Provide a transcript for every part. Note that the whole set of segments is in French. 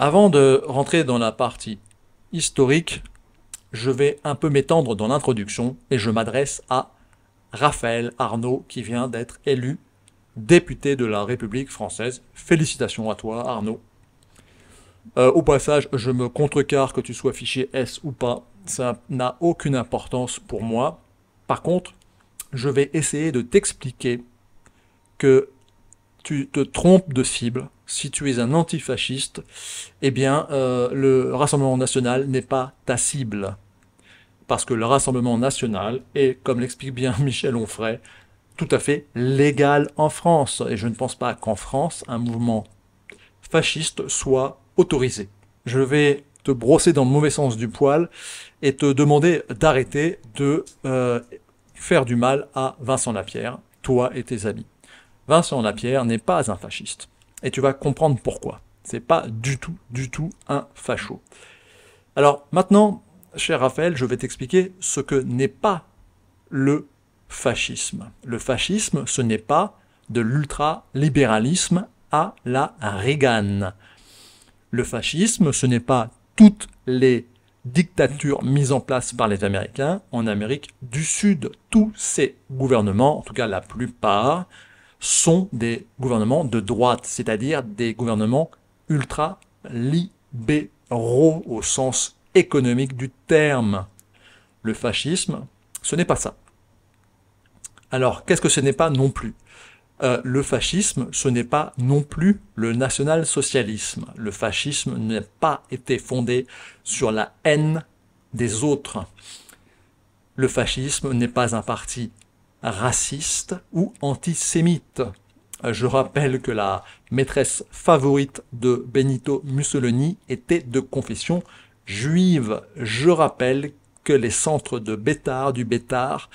Avant de rentrer dans la partie historique, je vais un peu m'étendre dans l'introduction et je m'adresse à Raphaël Arnaud qui vient d'être élu député de la République française. Félicitations à toi Arnaud. Au passage, je me contrecarre que tu sois fiché S ou pas, ça n'a aucune importance pour moi. Par contre, je vais essayer de t'expliquer que tu te trompes de cible. Si tu es un antifasciste, eh bien, le Rassemblement national n'est pas ta cible. Parce que le Rassemblement national est, comme l'explique bien Michel Onfray, tout à fait légal en France. Et je ne pense pas qu'en France, un mouvement fasciste soit autorisé. Je vais te brosser dans le mauvais sens du poil et te demander d'arrêter de faire du mal à Vincent Lapierre, toi et tes amis. Vincent Lapierre n'est pas un fasciste. Et tu vas comprendre pourquoi. C'est pas du tout un facho. Alors maintenant, cher Raphaël, je vais t'expliquer ce que n'est pas le fascisme. Le fascisme, ce n'est pas de l'ultralibéralisme à la Reagan. Le fascisme, ce n'est pas toutes les dictatures mises en place par les Américains en Amérique du Sud. Tous ces gouvernements, en tout cas la plupart, sont des gouvernements de droite, c'est-à-dire des gouvernements ultra-libéraux au sens économique du terme. Le fascisme, ce n'est pas ça. Alors, qu'est-ce que ce n'est pas non plus? Le fascisme, ce n'est pas non plus le national-socialisme. Le fascisme n'a pas été fondé sur la haine des autres. Le fascisme n'est pas un parti raciste ou antisémite. Je rappelle que la maîtresse favorite de Benito Mussolini était de confession juive. Je rappelle que les centres de Bétard, du Bétard,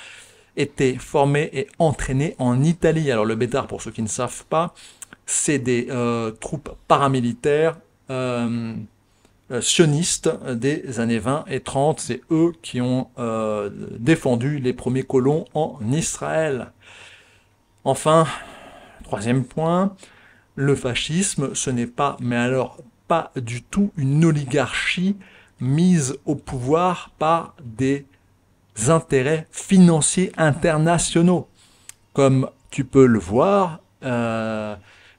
étaient formés et entraînés en Italie. Alors le Bétard, pour ceux qui ne savent pas, c'est des troupes paramilitaires sionistes des années 20 et 30. C'est eux qui ont défendu les premiers colons en Israël. Enfin, troisième point, le fascisme, ce n'est pas, mais alors pas du tout une oligarchie mise au pouvoir par des intérêts financiers internationaux. Comme tu peux le voir,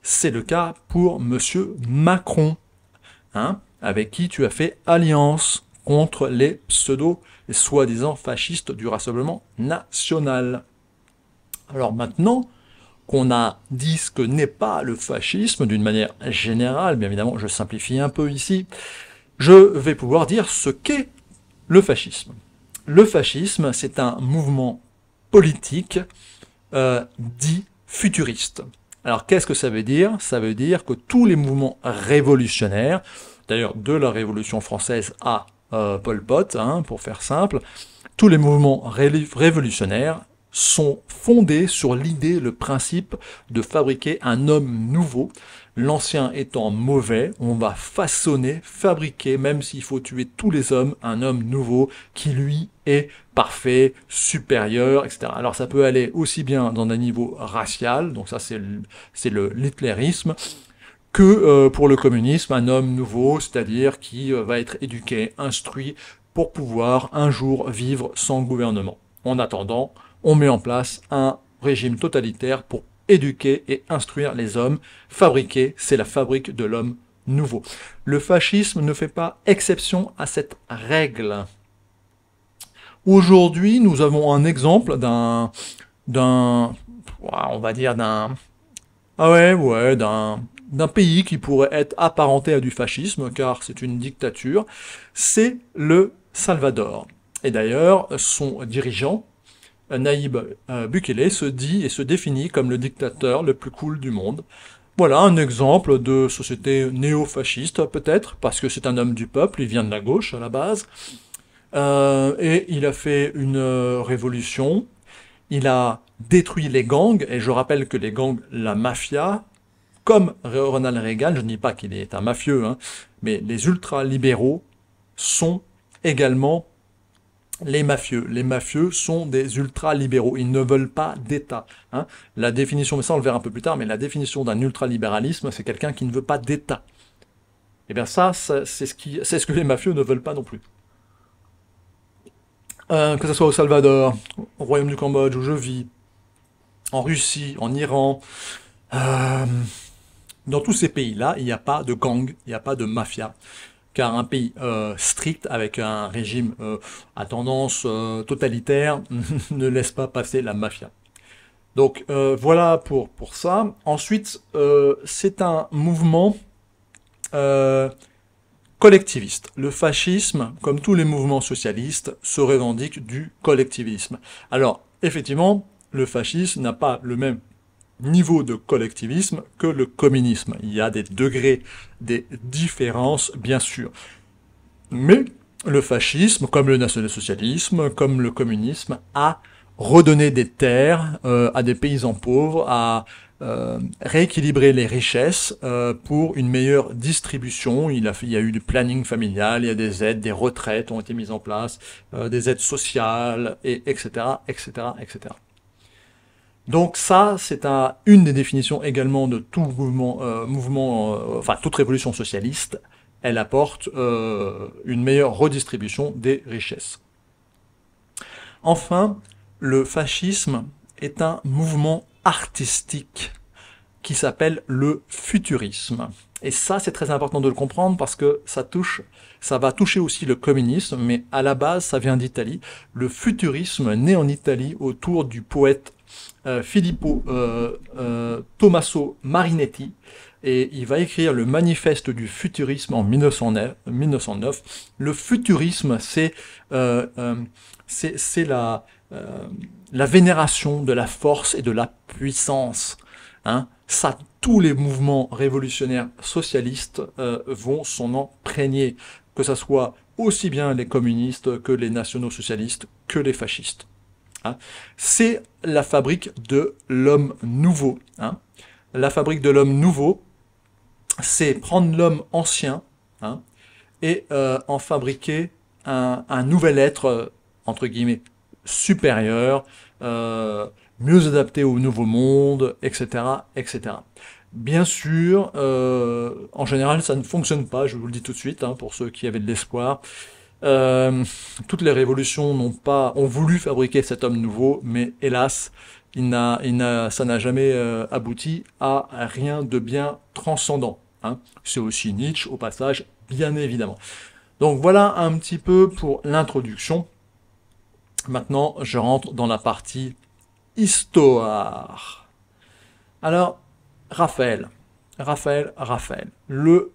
c'est le cas pour Monsieur Macron, hein, avec qui tu as fait alliance contre les les soi-disant fascistes du Rassemblement national. Alors maintenant qu'on a dit ce que n'est pas le fascisme d'une manière générale, bien évidemment je simplifie un peu ici, je vais pouvoir dire ce qu'est le fascisme. Le fascisme, c'est un mouvement politique dit futuriste. Alors qu'est-ce que ça veut dire? Ça veut dire que tous les mouvements révolutionnaires, d'ailleurs de la Révolution française à Pol Pot, hein, pour faire simple, tous les mouvements révolutionnaires sont fondés sur l'idée, le principe de fabriquer un homme nouveau. L'ancien étant mauvais, on va façonner, fabriquer, même s'il faut tuer tous les hommes, un homme nouveau qui lui est parfait, supérieur, etc. Alors ça peut aller aussi bien dans un niveau racial, donc ça c'est l'hitlérisme, que pour le communisme, un homme nouveau, c'est-à-dire qui va être éduqué, instruit, pour pouvoir un jour vivre sans gouvernement. En attendant, on met en place un régime totalitaire pour éduquer et instruire les hommes. Fabriquer, c'est la fabrique de l'homme nouveau. Le fascisme ne fait pas exception à cette règle. Aujourd'hui, nous avons un exemple on va dire d'un pays qui pourrait être apparenté à du fascisme, car c'est une dictature, c'est le Salvador. Et d'ailleurs, son dirigeant, Nayib Bukele, se dit et se définit comme le dictateur le plus cool du monde. Voilà un exemple de société néo-fasciste, peut-être, parce que c'est un homme du peuple, il vient de la gauche à la base, et il a fait une révolution, il a détruit les gangs, et je rappelle que les gangs, la mafia, comme Ronald Reagan, je ne dis pas qu'il est un mafieux, hein, mais les ultra-libéraux sont également les mafieux. Les mafieux sont des ultra-libéraux. Ils ne veulent pas d'État. Hein. La définition, mais ça on le verra un peu plus tard, mais la définition d'un ultralibéralisme, c'est quelqu'un qui ne veut pas d'État. Eh bien c'est ce que les mafieux ne veulent pas non plus. Que ce soit au Salvador, au Royaume du Cambodge où je vis, en Russie, en Iran, euh, dans tous ces pays-là, il n'y a pas de gang, il n'y a pas de mafia. Car un pays strict, avec un régime à tendance totalitaire, ne laisse pas passer la mafia. Donc voilà pour ça. Ensuite, c'est un mouvement euh, collectiviste. Le fascisme, comme tous les mouvements socialistes, se revendique du collectivisme. Alors, effectivement, le fascisme n'a pas le même niveau de collectivisme que le communisme. Il y a des degrés, des différences, bien sûr. Mais le fascisme, comme le national-socialisme, comme le communisme, a redonné des terres à des paysans pauvres, a rééquilibré les richesses pour une meilleure distribution. Il y a eu du planning familial, il y a des aides, des retraites ont été mises en place, des aides sociales, et etc., etc., etc. Donc ça, c'est une des définitions également de tout enfin toute révolution socialiste. Elle apporte une meilleure redistribution des richesses. Enfin, le fascisme est un mouvement artistique qui s'appelle le futurisme. Et ça, c'est très important de le comprendre parce que ça va toucher aussi le communisme, mais à la base, ça vient d'Italie. Le futurisme naît en Italie autour du poète Filippo Tommaso Marinetti, et il va écrire le manifeste du futurisme en 1909. Le futurisme, c'est la vénération de la force et de la puissance. Hein. Ça, tous les mouvements révolutionnaires socialistes vont s'en imprégner, que ce soit aussi bien les communistes que les nationaux-socialistes, que les fascistes. Hein. C'est la fabrique de l'homme nouveau. Hein. La fabrique de l'homme nouveau, c'est prendre l'homme ancien hein, et en fabriquer un nouvel être, entre guillemets, supérieur, mieux adapté au nouveau monde, etc., etc. Bien sûr, en général, ça ne fonctionne pas, je vous le dis tout de suite, hein, pour ceux qui avaient de l'espoir. Toutes les révolutions ont voulu fabriquer cet homme nouveau, mais hélas, ça n'a jamais abouti à rien de bien transcendant. Hein. C'est aussi Nietzsche, au passage, bien évidemment. Donc voilà un petit peu pour l'introduction. Maintenant, je rentre dans la partie histoire. Alors, Raphaël. Le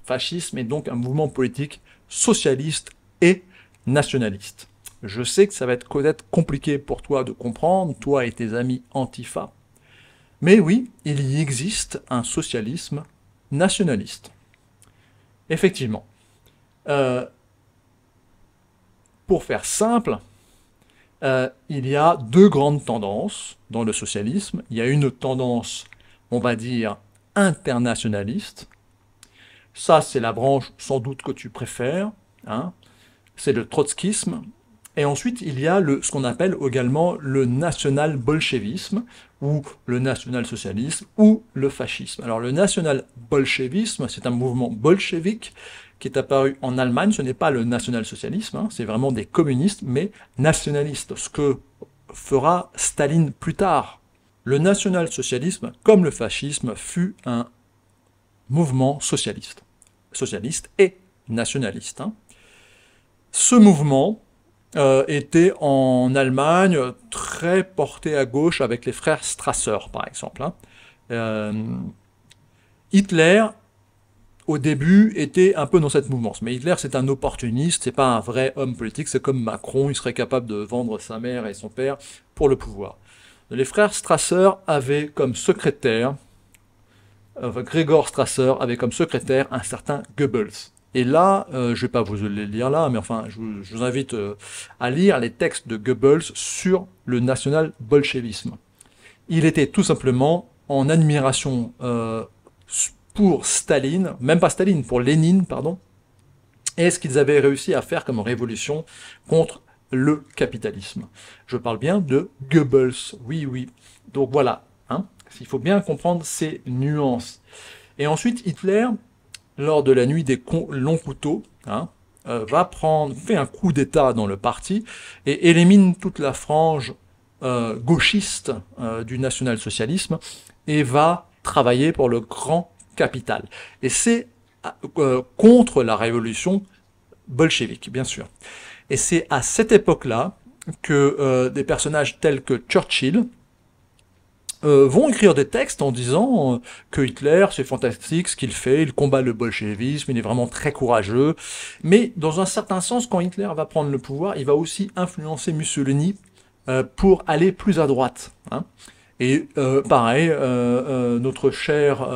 fascisme est donc un mouvement politique socialiste et nationaliste. Je sais que ça va être peut-être compliqué pour toi de comprendre, toi et tes amis Antifa. Mais oui, il y existe un socialisme nationaliste. Effectivement. Pour faire simple, il y a deux grandes tendances dans le socialisme. Il y a une tendance, on va dire, internationaliste. Ça, c'est la branche sans doute que tu préfères. Hein. C'est le trotskisme. Et ensuite, il y a ce qu'on appelle également le national-bolchevisme, ou le national-socialisme, ou le fascisme. Alors le national-bolchevisme, c'est un mouvement bolchevique qui est apparu en Allemagne. Ce n'est pas le national-socialisme, hein, c'est vraiment des communistes, mais nationalistes, ce que fera Staline plus tard. Le national-socialisme, comme le fascisme, fut un mouvement socialiste et nationaliste. Hein. Ce mouvement était en Allemagne très porté à gauche avec les frères Strasser, par exemple. Hein. Hitler, au début, était un peu dans cette mouvance. Mais Hitler, c'est un opportuniste, c'est pas un vrai homme politique, c'est comme Macron, il serait capable de vendre sa mère et son père pour le pouvoir. Les frères Strasser avaient comme secrétaire, Gregor Strasser avait comme secrétaire un certain Goebbels. Et là, je ne vais pas vous les lire là, mais enfin, je vous invite à lire les textes de Goebbels sur le national-bolchevisme. Il était tout simplement en admiration pour Staline, même pas Staline, pour Lénine, pardon, et ce qu'ils avaient réussi à faire comme révolution contre le capitalisme. Je parle bien de Goebbels, oui, oui. Donc voilà, hein, il faut bien comprendre ces nuances. Et ensuite, Hitler lors de la nuit des longs couteaux, hein, fait un coup d'État dans le parti et élimine toute la frange gauchiste du national-socialisme et va travailler pour le grand capital. Et c'est contre la révolution bolchevique, bien sûr. Et c'est à cette époque-là que des personnages tels que Churchill vont écrire des textes en disant que Hitler, c'est fantastique ce qu'il fait, il combat le bolchevisme, il est vraiment très courageux. Mais dans un certain sens, quand Hitler va prendre le pouvoir, il va aussi influencer Mussolini pour aller plus à droite. Hein. Et pareil, notre cher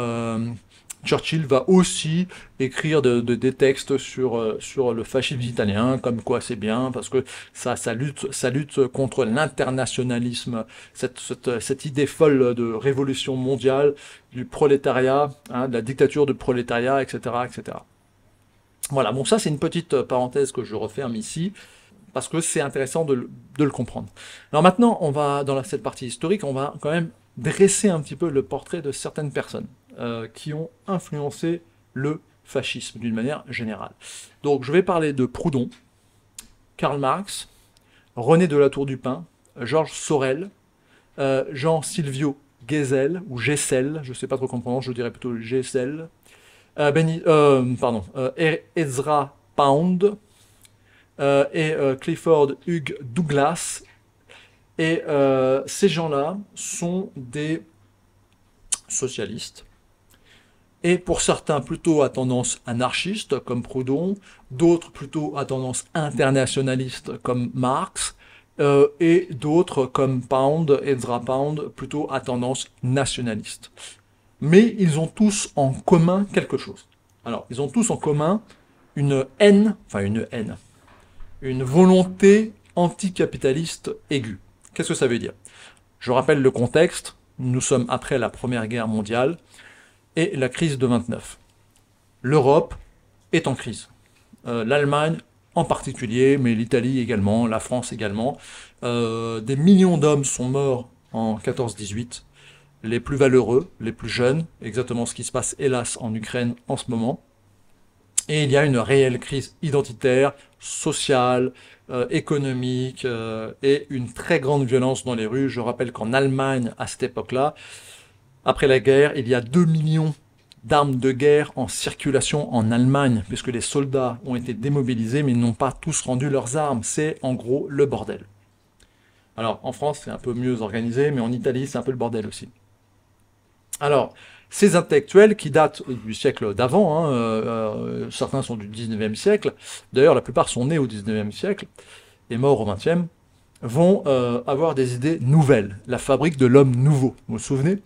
Churchill va aussi écrire des textes sur le fascisme italien, comme quoi c'est bien, parce que ça lutte contre l'internationalisme, cette idée folle de révolution mondiale, du prolétariat, hein, de la dictature du prolétariat, etc., etc. Voilà, bon ça c'est une petite parenthèse que je referme ici, parce que c'est intéressant de le comprendre. Alors maintenant, on va, dans cette partie historique, on va quand même dresser un petit peu le portrait de certaines personnes qui ont influencé le fascisme d'une manière générale. Donc je vais parler de Proudhon, Karl Marx, René de la Tour du Pin, Georges Sorel, Jean Silvio Gesell, ou Gesell, je ne sais pas trop comment on prononce, je dirais plutôt Gesell, Ezra Pound, et Clifford Hugh Douglas. Et ces gens-là sont des socialistes, et pour certains plutôt à tendance anarchiste, comme Proudhon, d'autres plutôt à tendance internationaliste, comme Marx, et d'autres comme Ezra Pound, plutôt à tendance nationaliste. Mais ils ont tous en commun quelque chose. Alors, ils ont tous en commun une volonté anticapitaliste aiguë. Qu'est-ce que ça veut dire? Je rappelle le contexte, nous sommes après la Première Guerre mondiale et la crise de 29. L'Europe est en crise. L'Allemagne en particulier, mais l'Italie également, la France également. Des millions d'hommes sont morts en 14-18, les plus valeureux, les plus jeunes, exactement ce qui se passe hélas en Ukraine en ce moment. Et il y a une réelle crise identitaire, sociale, économique, et une très grande violence dans les rues. Je rappelle qu'en Allemagne, à cette époque-là, après la guerre, il y a 2 millions d'armes de guerre en circulation en Allemagne, puisque les soldats ont été démobilisés, mais ils n'ont pas tous rendu leurs armes. C'est en gros le bordel. Alors, en France, c'est un peu mieux organisé, mais en Italie, c'est un peu le bordel aussi. Alors, ces intellectuels qui datent du siècle d'avant, hein, certains sont du 19e siècle, d'ailleurs la plupart sont nés au 19e siècle et morts au 20e, vont avoir des idées nouvelles, la fabrique de l'homme nouveau, vous vous souvenez?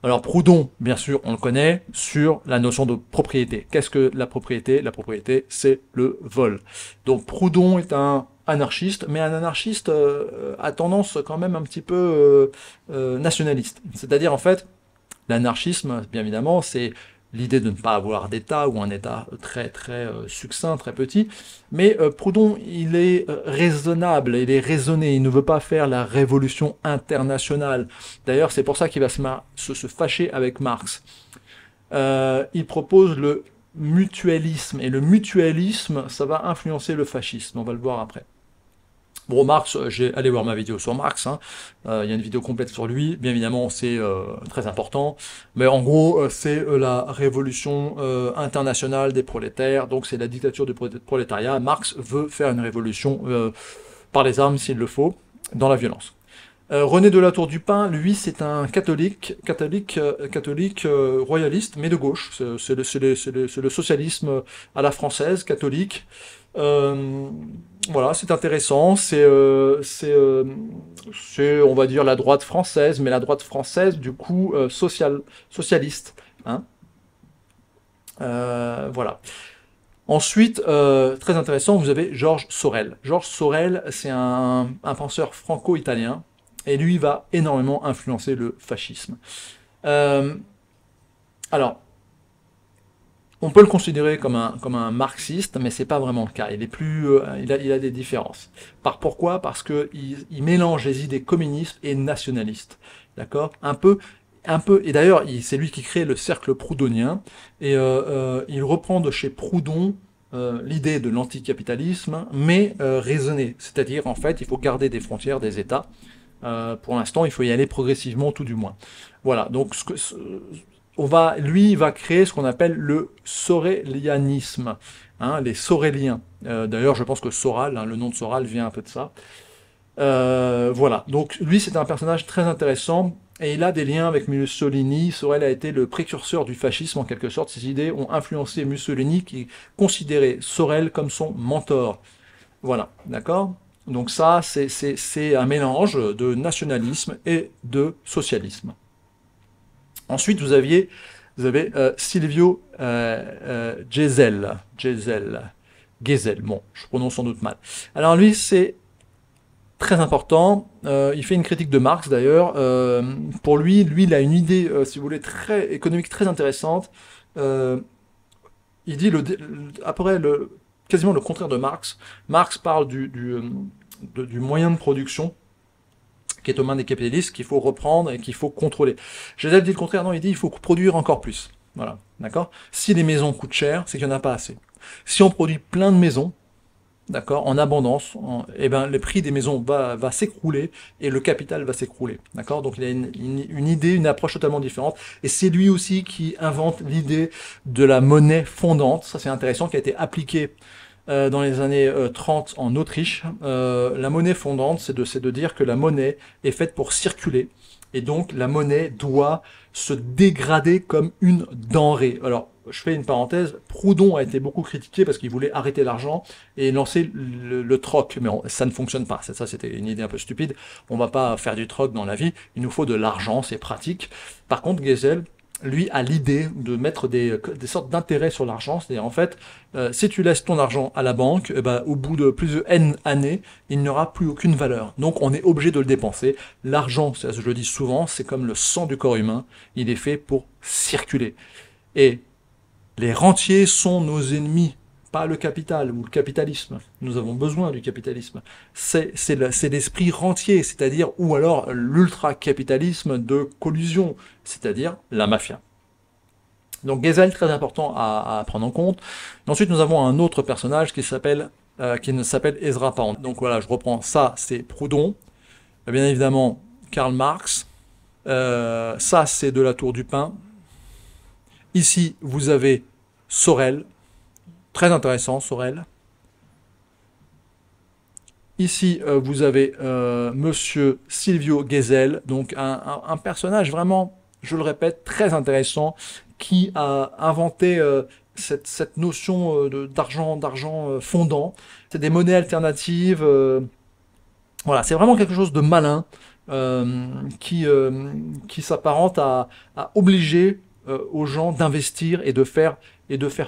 Alors Proudhon, bien sûr, on le connaît, sur la notion de propriété. Qu'est-ce que la propriété? La propriété, c'est le vol. Donc Proudhon est un anarchiste, mais un anarchiste à tendance quand même un petit peu nationaliste. C'est-à-dire en fait, l'anarchisme, bien évidemment, c'est l'idée de ne pas avoir d'État, ou un État très succinct, très petit. Mais Proudhon, il est raisonnable, il est raisonné, il ne veut pas faire la révolution internationale. D'ailleurs, c'est pour ça qu'il va se fâcher avec Marx. Il propose le mutualisme, et le mutualisme, ça va influencer le fascisme, on va le voir après. Bon, Marx, j'ai allé voir ma vidéo sur Marx, hein. Il y a une vidéo complète sur lui, bien évidemment c'est très important, mais en gros c'est la révolution internationale des prolétaires, donc c'est la dictature du prolétariat. Marx veut faire une révolution par les armes s'il le faut, dans la violence. René de la Tour du Pin, lui, c'est un catholique royaliste, mais de gauche. C'est le socialisme à la française, catholique. Voilà, c'est intéressant. C'est, on va dire, la droite française, mais la droite française, du coup, socialiste. Hein. Voilà. Ensuite, très intéressant, vous avez Georges Sorel. Georges Sorel, c'est un penseur franco-italien, et lui va énormément influencer le fascisme. Alors, on peut le considérer comme un marxiste, mais c'est pas vraiment le cas. Il est plus, il a des différences. Pourquoi? Parce que il mélange les idées communistes et nationalistes. D'accord? Un peu, un peu, et d'ailleurs, c'est lui qui crée le cercle proudhonien, et il reprend de chez Proudhon l'idée de l'anticapitalisme, mais raisonnée. C'est-à-dire, en fait, il faut garder des frontières des États. Pour l'instant, il faut y aller progressivement, tout du moins. Voilà, donc lui, il va créer ce qu'on appelle le sorélianisme, hein, les soréliens. D'ailleurs, je pense que Soral, hein, le nom de Soral vient un peu de ça. Voilà, donc lui c'est un personnage très intéressant et il a des liens avec Mussolini. Sorel a été le précurseur du fascisme en quelque sorte. Ses idées ont influencé Mussolini qui considérait Sorel comme son mentor. Voilà, d'accord. Donc ça c'est un mélange de nationalisme et de socialisme. Ensuite vous avez Silvio Gesell, bon je prononce sans doute mal. Alors lui c'est très important. Il fait une critique de Marx d'ailleurs. Pour lui, il a une idée, si vous voulez, très économique, très intéressante. Euh, il dit après quasiment le contraire de Marx. Marx parle du moyen de production qui est aux mains des capitalistes, qu'il faut reprendre et qu'il faut contrôler. Gisèle dit le contraire, non, il dit il faut produire encore plus. Voilà, d'accord. Si les maisons coûtent cher, c'est qu'il n'y en a pas assez. Si on produit plein de maisons, d'accord, en abondance, eh ben, le prix des maisons va s'écrouler et le capital va s'écrouler. D'accord. Donc il a une idée, une approche totalement différente. Et c'est lui aussi qui invente l'idée de la monnaie fondante. Ça c'est intéressant, qui a été appliqué dans les années 30 en Autriche. La monnaie fondante, c'est de dire que la monnaie est faite pour circuler. Et donc la monnaie doit se dégrader comme une denrée. Alors, je fais une parenthèse, Proudhon a été beaucoup critiqué parce qu'il voulait arrêter l'argent et lancer le troc, mais ça ne fonctionne pas. Ça, c'était une idée un peu stupide. On va pas faire du troc dans la vie, il nous faut de l'argent, c'est pratique. Par contre, Gesell, lui, a l'idée de mettre des sortes d'intérêts sur l'argent. C'est-à-dire, en fait, si tu laisses ton argent à la banque, eh ben, au bout de plus de N années, il n'y aura plus aucune valeur. Donc, on est obligé de le dépenser. L'argent, je le dis souvent, c'est comme le sang du corps humain. Il est fait pour circuler. Et les rentiers sont nos ennemis, pas le capital ou le capitalisme. Nous avons besoin du capitalisme. C'est l'esprit rentier, c'est-à-dire, ou alors l'ultra-capitalisme de collusion, c'est-à-dire la mafia. Donc Gesell, très important à prendre en compte. Et ensuite, nous avons un autre personnage qui s'appelle Ezra Pound. Donc voilà, je reprends ça, c'est Proudhon. Bien évidemment, Karl Marx. Ça, c'est de la Tour du Pin. Ici, vous avez Sorel, très intéressant, Sorel. Ici, vous avez Monsieur Silvio Gesell, donc un personnage vraiment, je le répète, très intéressant, qui a inventé cette notion d'argent fondant. C'est des monnaies alternatives. Voilà, c'est vraiment quelque chose de malin qui s'apparente à obliger aux gens d'investir et de faire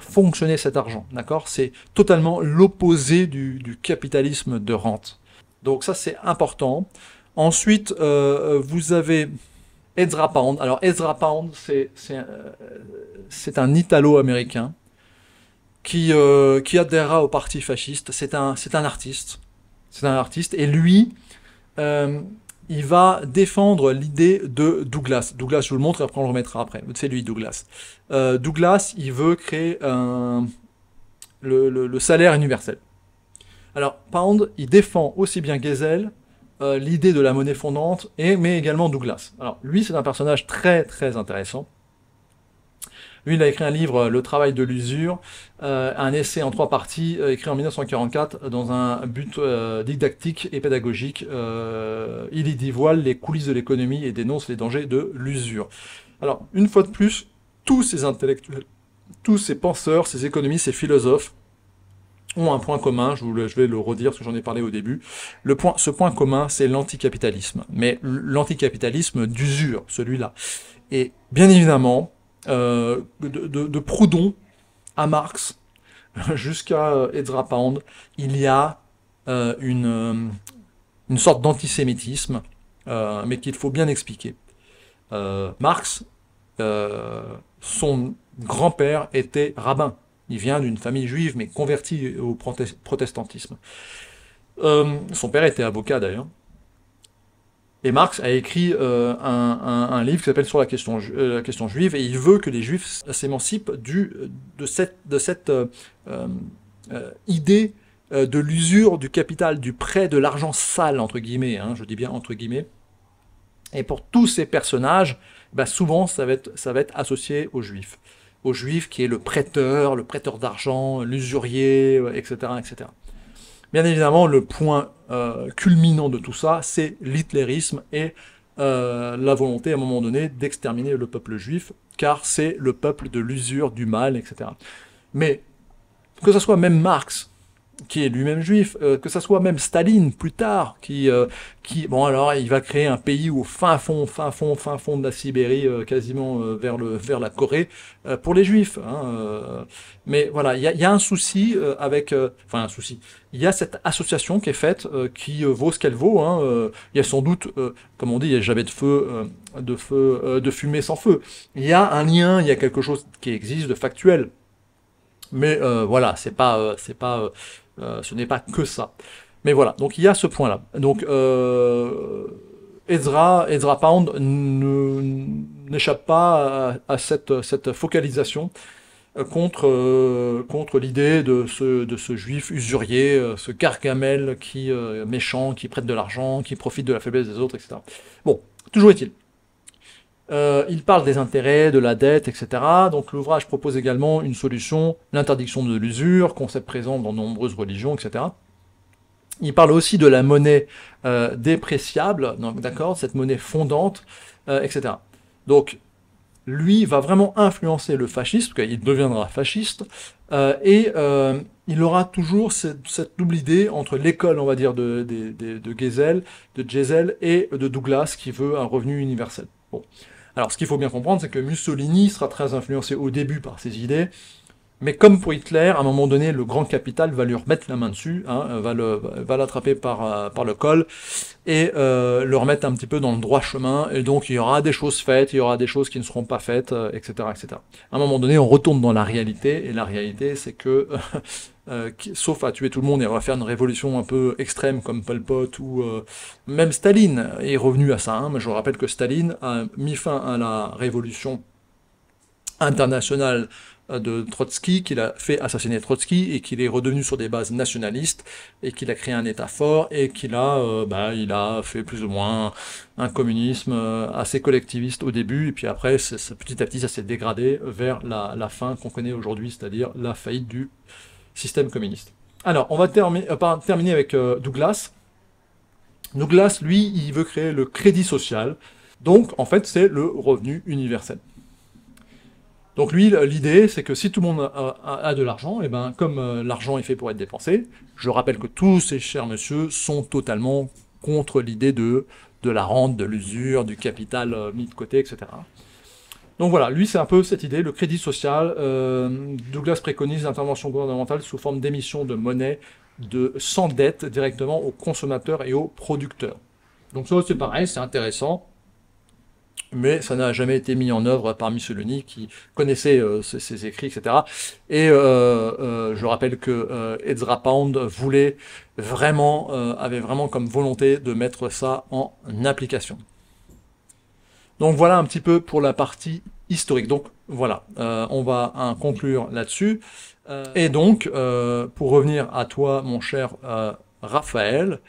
fonctionner cet argent. D'accord. C'est totalement l'opposé du capitalisme de rente. Donc ça, c'est important. Ensuite, vous avez Ezra Pound. Alors Ezra Pound, c'est un Italo-américain qui adhérera au parti fasciste. C'est un artiste. C'est un artiste. Et lui, il va défendre l'idée de Douglas. Douglas, je vous le montre et après on le remettra après. C'est lui, Douglas. Douglas, il veut créer le salaire universel. Alors, Pound, il défend aussi bien Gesell, l'idée de la monnaie fondante, mais également Douglas. Alors, lui, c'est un personnage très, très intéressant. Lui, il a écrit un livre, Le travail de l'usure, un essai en 3 parties, écrit en 1944, dans un but didactique et pédagogique. Il y dévoile les coulisses de l'économie et dénonce les dangers de l'usure. Alors, une fois de plus, tous ces intellectuels, tous ces penseurs, ces économistes, ces philosophes, ont un point commun, je vais le redire parce que j'en ai parlé au début. Ce point commun, c'est l'anticapitalisme. Mais l'anticapitalisme d'usure, celui-là. Et bien évidemment, de Proudhon à Marx, jusqu'à Ezra Pound, il y a une sorte d'antisémitisme, mais qu'il faut bien expliquer. Marx, son grand-père était rabbin. Il vient d'une famille juive, mais convertie au protestantisme. Son père était avocat, d'ailleurs. Et Marx a écrit un livre qui s'appelle Sur la question juive, et il veut que les juifs s'émancipent de cette idée de l'usure du capital, du prêt, de l'argent sale, entre guillemets, hein, je dis bien entre guillemets. Et pour tous ces personnages, bah souvent ça va être associé aux juifs. Aux juifs qui est le prêteur d'argent, l'usurier, etc., etc. Bien évidemment, le point culminant de tout ça, c'est l'hitlérisme et la volonté, à un moment donné, d'exterminer le peuple juif, car c'est le peuple de l'usure, du mal, etc. Mais que ce soit même Marx, qui est lui-même juif, que ça soit même Staline plus tard, bon alors il va créer un pays au fin fond de la Sibérie, quasiment vers la Corée, pour les juifs. Hein, mais voilà, il y a un souci un souci. Il y a cette association qui est faite, qui vaut ce qu'elle vaut. Hein, il y a sans doute, comme on dit, il n'y a jamais de fumée sans feu. Il y a un lien, il y a quelque chose qui existe de factuel. Mais voilà, ce n'est pas que ça. Mais voilà, donc il y a ce point-là. Donc Ezra Pound n'échappe pas à cette focalisation contre l'idée de ce juif usurier, ce Gargamel méchant, qui prête de l'argent, qui profite de la faiblesse des autres, etc. Bon, toujours est-il. Il parle des intérêts, de la dette, etc. Donc l'ouvrage propose également une solution, l'interdiction de l'usure, concept présent dans de nombreuses religions, etc. Il parle aussi de la monnaie dépréciable, d'accord, cette monnaie fondante, etc. Donc lui va vraiment influencer le fascisme, parce qu'il deviendra fasciste, et il aura toujours cette double idée entre l'école, on va dire, de Gesell, de Gesell et de Douglas, qui veut un revenu universel. Bon. Alors, ce qu'il faut bien comprendre, c'est que Mussolini sera très influencé au début par ces idées, mais comme pour Hitler, à un moment donné, le grand capital va lui remettre la main dessus, hein, va l'attraper par le col, et le remettre un petit peu dans le droit chemin, et donc il y aura des choses faites, il y aura des choses qui ne seront pas faites, etc., etc. À un moment donné, on retourne dans la réalité, et la réalité, c'est que sauf à tuer tout le monde et à faire une révolution un peu extrême comme Pol Pot ou même Staline est revenu à ça. Hein. Mais je rappelle que Staline a mis fin à la révolution internationale de Trotsky, qu'il a fait assassiner Trotsky et qu'il est redevenu sur des bases nationalistes et qu'il a créé un État fort et qu'il a, il a fait plus ou moins un communisme assez collectiviste au début et puis après petit à petit ça s'est dégradé vers la fin qu'on connaît aujourd'hui, c'est-à-dire la faillite du système communiste. Alors, on va terminer avec Douglas. Douglas, lui, il veut créer le crédit social. Donc, en fait, c'est le revenu universel. Donc, lui, l'idée, c'est que si tout le monde a de l'argent, et ben, comme l'argent est fait pour être dépensé, je rappelle que tous ces chers messieurs sont totalement contre l'idée de la rente, de l'usure, du capital mis de côté, etc. Donc voilà, lui c'est un peu cette idée, le crédit social. Douglas préconise l'intervention gouvernementale sous forme d'émission de monnaie sans dette directement aux consommateurs et aux producteurs. Donc ça c'est pareil, c'est intéressant, mais ça n'a jamais été mis en œuvre par Mussolini qui connaissait ses écrits, etc. Et je rappelle que Ezra Pound avait vraiment comme volonté de mettre ça en application. Donc voilà un petit peu pour la partie historique. Donc voilà, on va conclure là-dessus. Et donc, pour revenir à toi, mon cher Raphaël,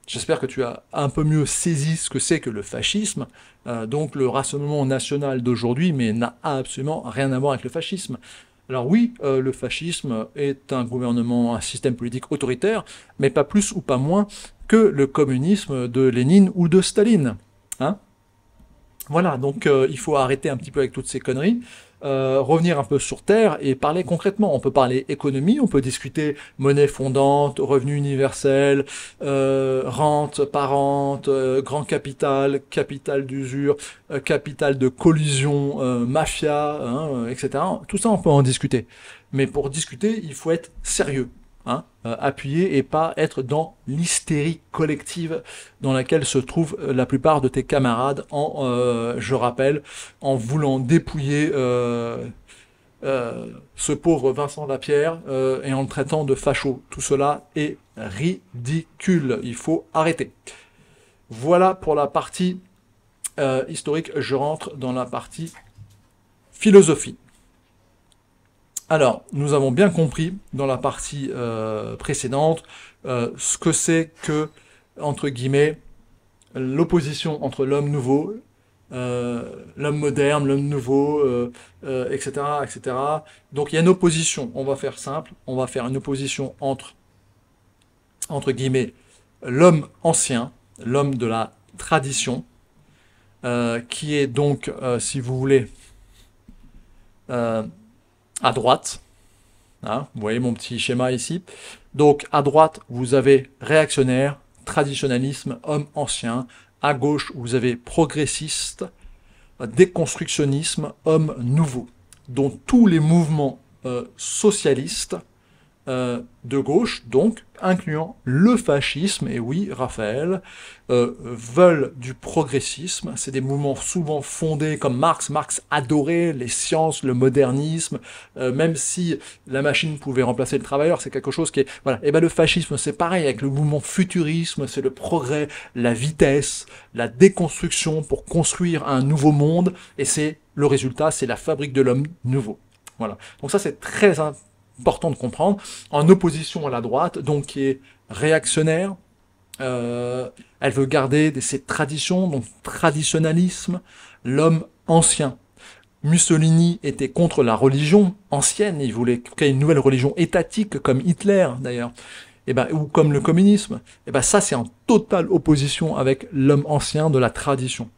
j'espère que tu as un peu mieux saisi ce que c'est que le fascisme. Donc le Rassemblement national d'aujourd'hui, mais n'a absolument rien à voir avec le fascisme. Alors oui, le fascisme est un gouvernement, un système politique autoritaire, mais pas plus ou pas moins que le communisme de Lénine ou de Staline. Hein, voilà, donc il faut arrêter un petit peu avec toutes ces conneries, revenir un peu sur Terre et parler concrètement. On peut parler économie, on peut discuter monnaie fondante, revenu universel, rente par rente, grand capital, capital d'usure, capital de collusion, mafia, hein, etc. Tout ça, on peut en discuter. Mais pour discuter, il faut être sérieux. Hein, appuyer et pas être dans l'hystérie collective dans laquelle se trouvent la plupart de tes camarades je rappelle, en voulant dépouiller ce pauvre Vincent Lapierre et en le traitant de facho. Tout cela est ridicule, il faut arrêter. Voilà pour la partie historique. Je rentre dans la partie philosophie. Alors, nous avons bien compris dans la partie précédente ce que c'est que, entre guillemets, l'opposition entre l'homme nouveau, l'homme moderne, l'homme nouveau, etc., etc. Donc il y a une opposition, on va faire simple, on va faire une opposition entre guillemets, l'homme ancien, l'homme de la tradition, qui est donc, si vous voulez, à droite. Hein, vous voyez mon petit schéma ici. Donc à droite, vous avez réactionnaire, traditionnalisme, homme ancien. À gauche, vous avez progressiste, déconstructionnisme, homme nouveau. Donc tous les mouvements socialistes de gauche, donc incluant le fascisme, et oui, Raphaël, veulent du progressisme. C'est des mouvements souvent fondés comme Marx. Marx adorait les sciences, le modernisme, même si la machine pouvait remplacer le travailleur, c'est quelque chose qui est... Voilà. Et ben le fascisme, c'est pareil avec le mouvement futurisme, c'est le progrès, la vitesse, la déconstruction pour construire un nouveau monde, et c'est le résultat, c'est la fabrique de l'homme nouveau. Voilà. Donc ça, c'est très important de comprendre, en opposition à la droite, donc qui est réactionnaire, elle veut garder ses traditions, donc traditionnalisme, l'homme ancien. Mussolini était contre la religion ancienne, il voulait créer une nouvelle religion étatique, comme Hitler d'ailleurs, et ben, ou comme le communisme. Et ben ça, c'est en totale opposition avec l'homme ancien de la tradition.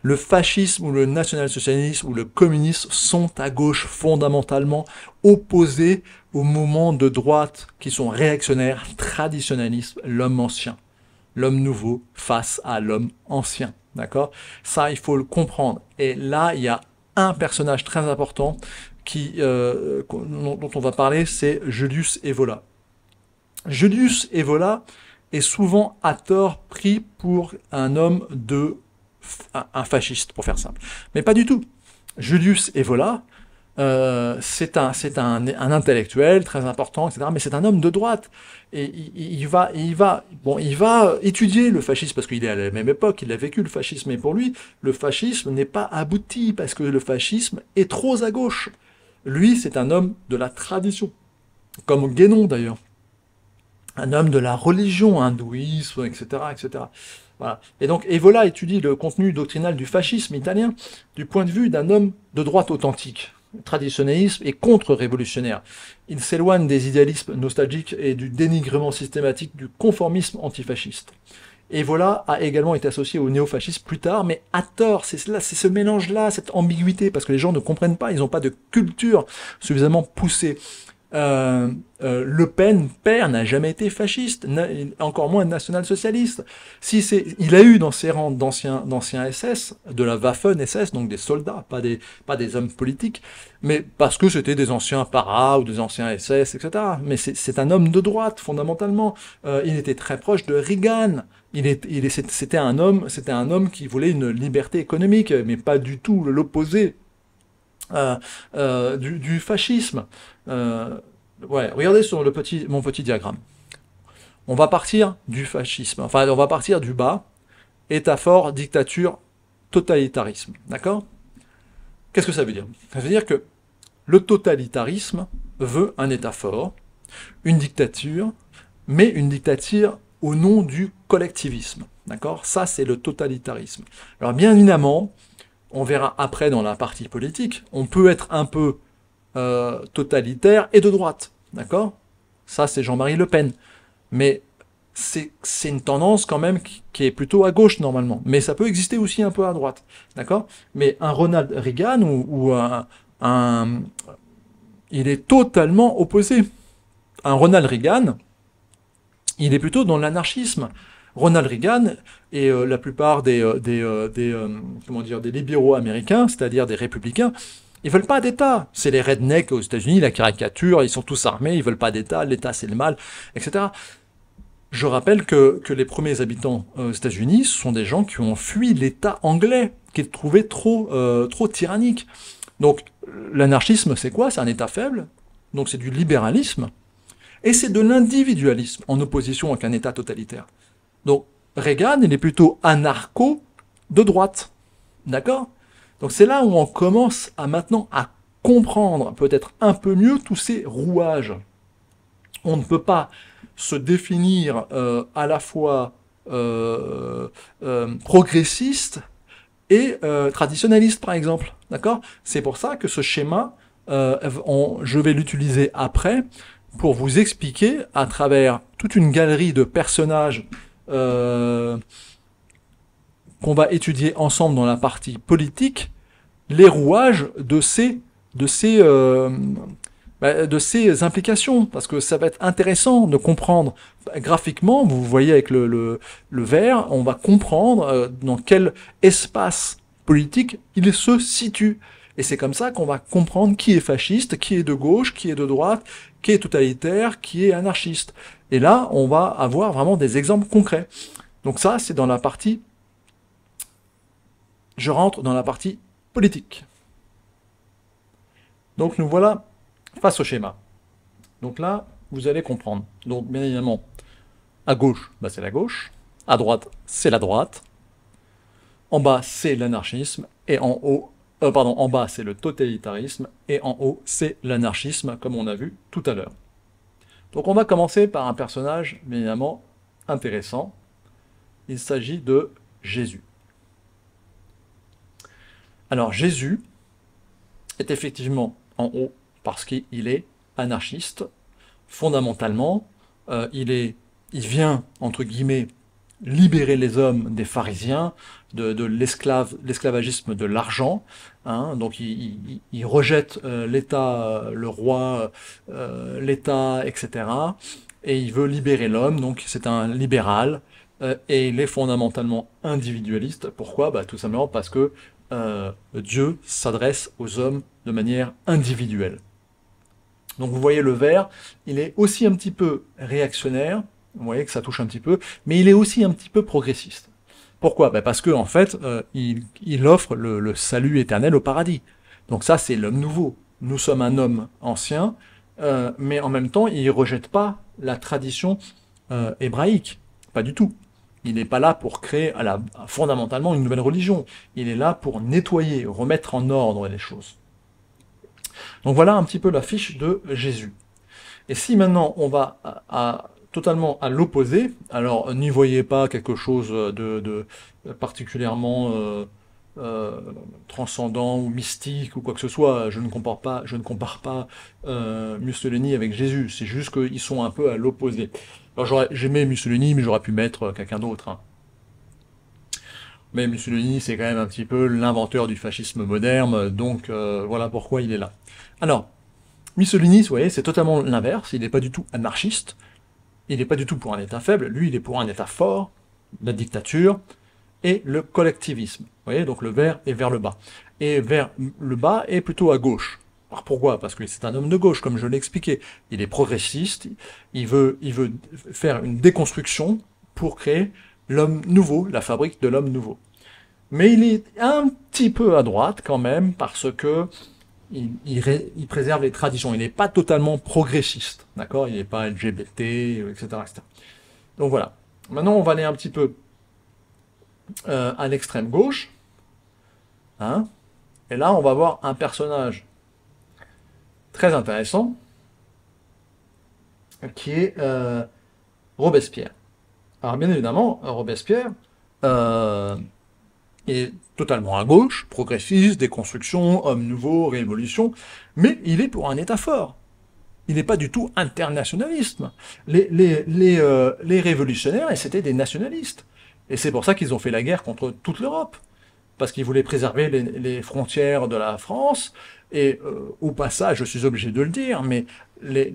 Le fascisme ou le national-socialisme ou le communisme sont à gauche fondamentalement opposés aux mouvements de droite qui sont réactionnaires, traditionnalistes, l'homme ancien. L'homme nouveau face à l'homme ancien. D'accord? Ça, il faut le comprendre. Et là, il y a un personnage très important dont on va parler, c'est Julius Evola. Julius Evola est souvent à tort pris pour un homme un fasciste, pour faire simple. Mais pas du tout. Julius Evola, c'est un intellectuel très important, etc. Mais c'est un homme de droite. Et il va étudier le fascisme, parce qu'il est à la même époque, il a vécu le fascisme. Et pour lui, le fascisme n'est pas abouti, parce que le fascisme est trop à gauche. Lui, c'est un homme de la tradition. Comme Guénon, d'ailleurs. Un homme de la religion, hindouisme, etc., etc. Voilà. Et donc, Evola étudie le contenu doctrinal du fascisme italien du point de vue d'un homme de droite authentique, traditionnalisme et contre-révolutionnaire. Il s'éloigne des idéalismes nostalgiques et du dénigrement systématique du conformisme antifasciste. Evola a également été associé au néofascisme plus tard, mais à tort. C'est ce mélange-là, cette ambiguïté, parce que les gens ne comprennent pas, ils n'ont pas de culture suffisamment poussée. Le Pen, père, n'a jamais été fasciste, encore moins national-socialiste. Il a eu dans ses rangs d'anciens SS, de la Waffen-SS, donc des soldats, pas des hommes politiques, mais parce que c'était des anciens paras ou des anciens SS, etc. Mais c'est un homme de droite, fondamentalement. Il était très proche de Reagan. C'était un homme qui voulait une liberté économique, mais pas du tout l'opposé du fascisme. Ouais, regardez sur mon petit diagramme. On va partir du fascisme, enfin on va partir du bas, état fort, dictature, totalitarisme. D'accord? Qu'est-ce que ça veut dire? Ça veut dire que le totalitarisme veut un état fort, une dictature, mais une dictature au nom du collectivisme. D'accord? Ça, c'est le totalitarisme. Alors bien évidemment, on verra après dans la partie politique, on peut être un peu totalitaire et de droite, d'accord? Ça, c'est Jean-Marie Le Pen. Mais c'est une tendance quand même qui est plutôt à gauche normalement. Mais ça peut exister aussi un peu à droite, d'accord? Mais un Ronald Reagan il est totalement opposé. Un Ronald Reagan, il est plutôt dans l'anarchisme. Ronald Reagan et la plupart des libéraux américains, c'est-à-dire des républicains, ils veulent pas d'État. C'est les rednecks aux États-Unis, la caricature, ils sont tous armés, ils veulent pas d'État, l'État c'est le mal, etc. Je rappelle que les premiers habitants aux États-Unis sont des gens qui ont fui l'État anglais, qu'ils trouvaient trop tyrannique. Donc l'anarchisme, c'est quoi? C'est un État faible, donc c'est du libéralisme, et c'est de l'individualisme en opposition avec un État totalitaire. Donc Reagan, il est plutôt anarcho de droite. D'accord? Donc c'est là où on commence à maintenant à comprendre peut-être un peu mieux tous ces rouages. On ne peut pas se définir à la fois progressiste et traditionnaliste, par exemple. D'accord? C'est pour ça que ce schéma, je vais l'utiliser après pour vous expliquer à travers toute une galerie de personnages qu'on va étudier ensemble dans la partie politique, les rouages de ces, euh, de ces implications, parce que ça va être intéressant de comprendre graphiquement, vous voyez avec le vert, on va comprendre dans quel espace politique il se situe. Et c'est comme ça qu'on va comprendre qui est fasciste, qui est de gauche, qui est de droite, qui est totalitaire, qui est anarchiste. Et là, on va avoir vraiment des exemples concrets. Donc ça, c'est dans la partie... Je rentre dans la partie politique. Donc nous voilà face au schéma. Donc là, vous allez comprendre. Donc bien évidemment, à gauche, bah, c'est la gauche. À droite, c'est la droite. En bas, c'est l'anarchisme. Et en haut, en bas, c'est le totalitarisme. Et en haut, c'est l'anarchisme, comme on a vu tout à l'heure. Donc on va commencer par un personnage, bien évidemment, intéressant. Il s'agit de Jésus. Alors Jésus est effectivement en haut parce qu'il est anarchiste. Fondamentalement, il vient, entre guillemets, libérer les hommes des pharisiens, de l'esclavagisme de l'argent. Hein, donc il rejette l'État, le roi, l'État, etc. Et il veut libérer l'homme, donc c'est un libéral. Et il est fondamentalement individualiste. Pourquoi? Bah, tout simplement parce que Dieu s'adresse aux hommes de manière individuelle. Donc vous voyez le vert, il est aussi un petit peu réactionnaire, vous voyez que ça touche un petit peu, mais il est aussi un petit peu progressiste. Pourquoi? Ben parce que en fait, il offre le salut éternel au paradis. Donc ça, c'est l'homme nouveau. Nous sommes un homme ancien, mais en même temps, il ne rejette pas la tradition hébraïque. Pas du tout. Il n'est pas là pour créer fondamentalement une nouvelle religion. Il est là pour nettoyer, remettre en ordre les choses. Donc voilà un petit peu la fiche de Jésus. Et si maintenant on va totalement à l'opposé, alors n'y voyez pas quelque chose de particulièrement transcendant ou mystique ou quoi que ce soit, je ne compare pas Mussolini avec Jésus, c'est juste qu'ils sont un peu à l'opposé. Alors j'aimais Mussolini, mais j'aurais pu mettre quelqu'un d'autre. Hein. Mais Mussolini, c'est quand même un petit peu l'inventeur du fascisme moderne, donc voilà pourquoi il est là. Alors, Mussolini, vous voyez, c'est totalement l'inverse, il n'est pas du tout anarchiste, il n'est pas du tout pour un État faible, lui il est pour un État fort, la dictature, et le collectivisme. Vous voyez, donc le vert est vers le bas. Et vers le bas est plutôt à gauche. Alors pourquoi? Parce que c'est un homme de gauche, comme je l'ai expliqué. Il est progressiste, il veut faire une déconstruction pour créer l'homme nouveau, la fabrique de l'homme nouveau. Mais il est un petit peu à droite quand même, parce que il préserve les traditions. Il n'est pas totalement progressiste, d'accord? Il n'est pas LGBT, etc., etc. Donc voilà. Maintenant, on va aller un petit peu à l'extrême gauche. Hein, et là, on va voir un personnage très intéressant qui est Robespierre. Alors bien évidemment, Robespierre est totalement à gauche, progressiste, déconstruction, homme nouveau, révolution, mais il est pour un État fort. Il n'est pas du tout internationaliste. Les révolutionnaires, c'était des nationalistes. Et c'est pour ça qu'ils ont fait la guerre contre toute l'Europe. Parce qu'ils voulaient préserver les frontières de la France. Et au passage, je suis obligé de le dire, mais les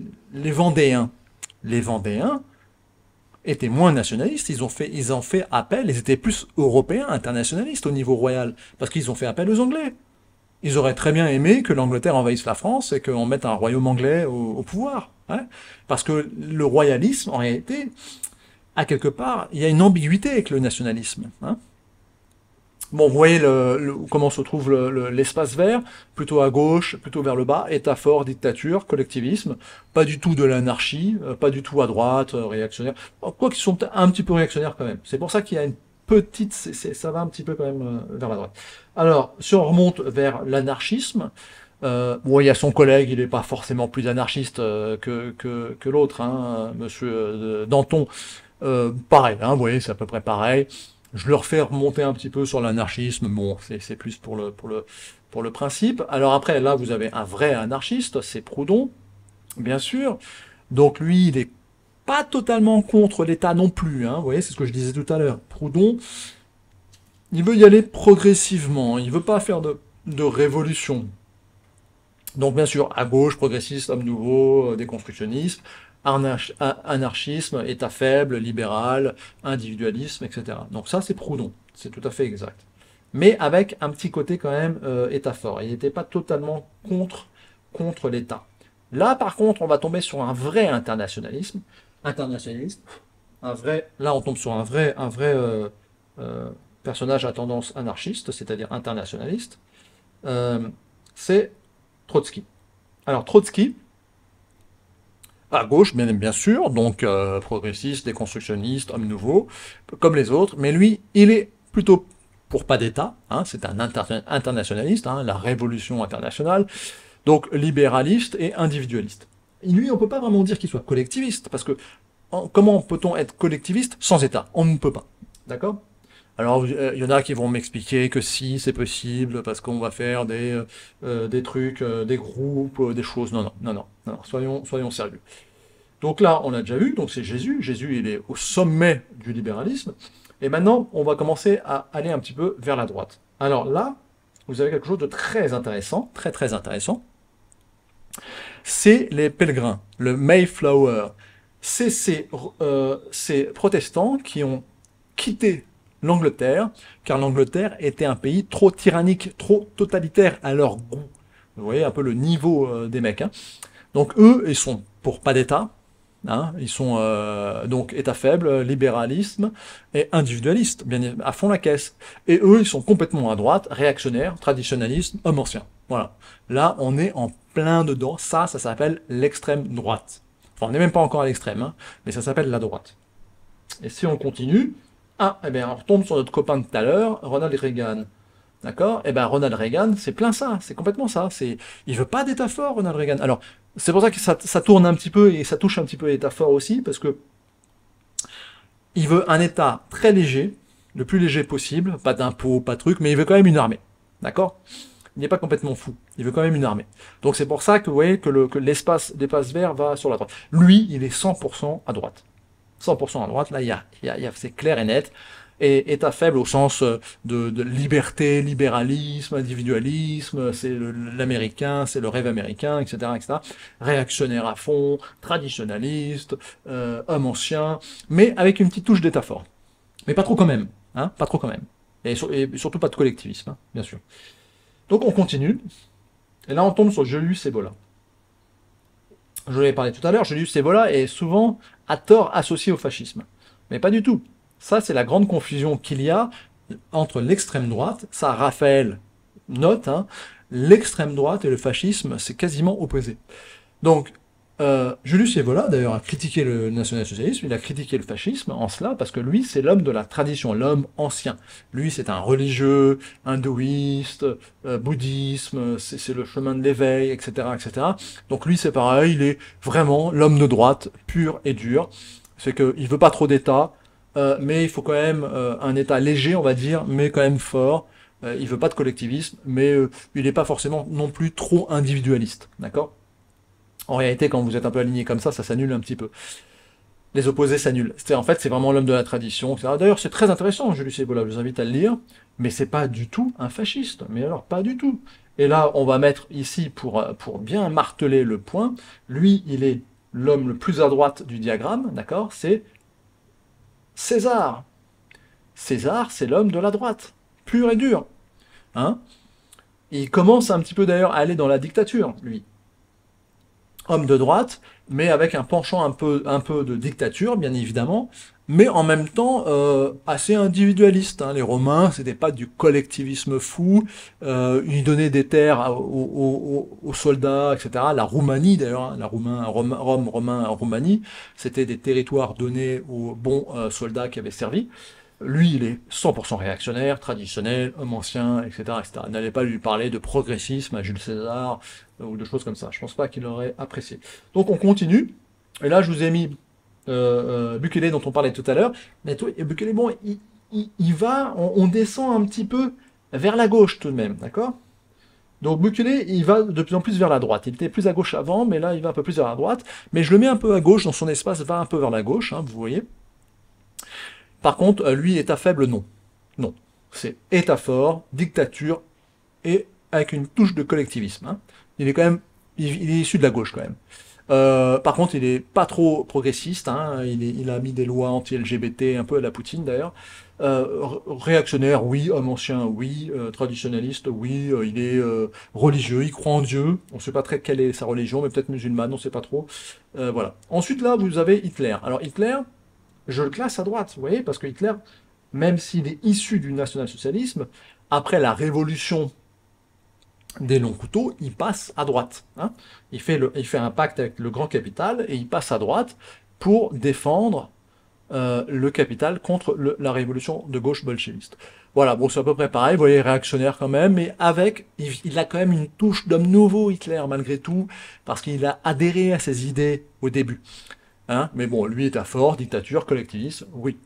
Vendéens étaient moins nationalistes. Ils ont fait appel, ils étaient plus européens, internationalistes au niveau royal. Parce qu'ils ont fait appel aux Anglais. Ils auraient très bien aimé que l'Angleterre envahisse la France et qu'on mette un royaume anglais au pouvoir. Hein, parce que le royalisme, en réalité, à quelque part, il y a une ambiguïté avec le nationalisme. Hein. Bon, vous voyez comment se trouve l'espace vert, plutôt à gauche, plutôt vers le bas, État fort, dictature, collectivisme, pas du tout de l'anarchie, pas du tout à droite, réactionnaire, quoi qu'ils sont un petit peu réactionnaires quand même. C'est pour ça qu'il y a une petite, ça va un petit peu quand même vers la droite. Alors, si on remonte vers l'anarchisme, bon, il y a son collègue, il n'est pas forcément plus anarchiste que l'autre, hein, monsieur Danton, pareil, hein, vous voyez, c'est à peu près pareil. Je le refais remonter un petit peu sur l'anarchisme. Bon, c'est plus pour le principe. Alors après, là, vous avez un vrai anarchiste, c'est Proudhon, bien sûr. Donc lui, il est pas totalement contre l'État non plus. Hein. Vous voyez, c'est ce que je disais tout à l'heure. Proudhon, il veut y aller progressivement. Il veut pas faire de révolution. Donc bien sûr, à gauche, progressiste, homme nouveau, déconstructionnisme, anarchisme, état faible, libéral, individualisme, etc. Donc ça, c'est Proudhon, c'est tout à fait exact. Mais avec un petit côté quand même état fort. Il n'était pas totalement contre l'État. Là, par contre, on va tomber sur un vrai internationalisme, là, on tombe sur un vrai personnage à tendance anarchiste, c'est-à-dire internationaliste. C'est Trotsky. Alors Trotsky, à gauche, bien sûr, donc progressiste, déconstructionniste, homme nouveau, comme les autres, mais lui, il est plutôt pour pas d'État, hein, c'est un internationaliste, hein, la révolution internationale, donc libéraliste et individualiste. Et lui, on peut pas vraiment dire qu'il soit collectiviste, parce que comment peut-on être collectiviste sans État? On ne peut pas. D'accord? Alors, il y en a qui vont m'expliquer que si, c'est possible, parce qu'on va faire des trucs, des groupes, des choses. Non, non, non, non, non, soyons sérieux. Donc là, on a déjà vu, donc c'est Jésus. Jésus, il est au sommet du libéralisme. Et maintenant, on va commencer à aller un petit peu vers la droite. Alors là, vous avez quelque chose de très intéressant, très très intéressant. C'est les pèlerins, le Mayflower. C'est ces protestants qui ont quitté l'Angleterre, car l'Angleterre était un pays trop tyrannique, trop totalitaire à leur goût. Vous voyez un peu le niveau des mecs. Hein. Donc eux, ils sont pour pas d'État. Hein, ils sont donc État faible, libéralisme et individualiste, bien à fond la caisse. Et eux, ils sont complètement à droite, réactionnaires, traditionnalisme, homme ancien. Voilà. Là, on est en plein dedans. Ça s'appelle l'extrême droite. Enfin, on n'est même pas encore à l'extrême, hein, mais ça s'appelle la droite. Et si on continue, eh bien, on retombe sur notre copain de tout à l'heure, Ronald Reagan. D'accord? Eh bien, Ronald Reagan, c'est plein ça, c'est complètement ça. Il veut pas d'État fort, Ronald Reagan. Alors, c'est pour ça que ça tourne un petit peu et ça touche un petit peu l'État fort aussi, parce que il veut un État très léger, le plus léger possible, pas d'impôts, pas de trucs, mais il veut quand même une armée. D'accord? Il n'est pas complètement fou. Il veut quand même une armée. Donc c'est pour ça que vous voyez que l'espace vert va sur la droite. Lui, il est 100% à droite. 100% à droite, là, c'est clair et net. Et État faible au sens de liberté, libéralisme, individualisme, c'est l'américain, c'est le rêve américain, etc., etc. Réactionnaire à fond, traditionnaliste, homme ancien, mais avec une petite touche d'État fort. Mais pas trop quand même, hein, pas trop quand même. Et surtout pas de collectivisme, hein, bien sûr. Donc on continue, et là on tombe sur Julius Evola. Je l'ai parlé tout à l'heure, Julius Evola est souvent à tort associé au fascisme. Mais pas du tout. Ça, c'est la grande confusion qu'il y a entre l'extrême droite, ça Raphaël note, hein, l'extrême droite et le fascisme, c'est quasiment opposé. Donc, Julius Evola, d'ailleurs, a critiqué le national-socialisme, il a critiqué le fascisme en cela, parce que lui, c'est l'homme de la tradition, l'homme ancien. Lui, c'est un religieux, hindouiste, bouddhisme, c'est le chemin de l'éveil, etc., etc. Donc lui, c'est pareil, il est vraiment l'homme de droite, pur et dur. C'est qu'il veut pas trop d'État, mais il faut quand même un État léger, on va dire, mais quand même fort. Il veut pas de collectivisme, mais il n'est pas forcément non plus trop individualiste, d'accord? En réalité, quand vous êtes un peu aligné comme ça s'annule un petit peu. Les opposés s'annulent. En fait, c'est vraiment l'homme de la tradition, etc. D'ailleurs, c'est très intéressant, Julius Evola, je vous invite à le lire, mais c'est pas du tout un fasciste. Mais alors, pas du tout. Et là, on va mettre ici, pour bien marteler le point, lui, il est l'homme le plus à droite du diagramme, d'accord? C'est César. César, c'est l'homme de la droite, pur et dur. Hein? Il commence un petit peu d'ailleurs à aller dans la dictature, lui. Homme de droite, mais avec un penchant un peu de dictature, bien évidemment, mais en même temps assez individualiste. Hein. Les Romains, c'était pas du collectivisme fou. Ils donnaient des terres aux soldats, etc. La Roumanie, d'ailleurs, hein, Rome, Romain, Roumanie, c'était des territoires donnés aux bons soldats qui avaient servi. Lui, il est 100% réactionnaire, traditionnel, homme ancien, etc., etc. N'allez pas lui parler de progressisme à Jules César ou de choses comme ça. Je pense pas qu'il aurait apprécié. Donc on continue. Et là, je vous ai mis Bukele dont on parlait tout à l'heure. Mais Bukele, bon, il va, on descend un petit peu vers la gauche tout de même, d'accord? Donc Bukele, il va de plus en plus vers la droite. Il était plus à gauche avant, mais là, il va un peu plus vers la droite. Mais je le mets un peu à gauche, dans son espace va un peu vers la gauche, hein, vous voyez. Par contre, lui, État faible, non. Non. C'est État fort, dictature, et avec une touche de collectivisme. Hein. Il est quand même, il est issu de la gauche quand même. Par contre, il est pas trop progressiste. Hein. Il a mis des lois anti-LGBT, un peu à la Poutine d'ailleurs. Réactionnaire, oui. Homme ancien, oui. Traditionnaliste, oui. Il est religieux, il croit en Dieu. On ne sait pas très quelle est sa religion, mais peut-être musulmane, on ne sait pas trop. Voilà. Ensuite, là, vous avez Hitler. Alors Hitler, je le classe à droite, vous voyez, parce que Hitler, même s'il est issu du national-socialisme, après la révolution des longs couteaux, il passe à droite. Hein. Il fait un pacte avec le grand capital et il passe à droite pour défendre le capital contre la révolution de gauche bolchéviste. Voilà, bon, c'est à peu près pareil, vous voyez, réactionnaire quand même, mais il a quand même une touche d'homme nouveau, Hitler, malgré tout, parce qu'il a adhéré à ses idées au début. Hein, mais bon, lui est à fort, dictature, collectivisme, oui.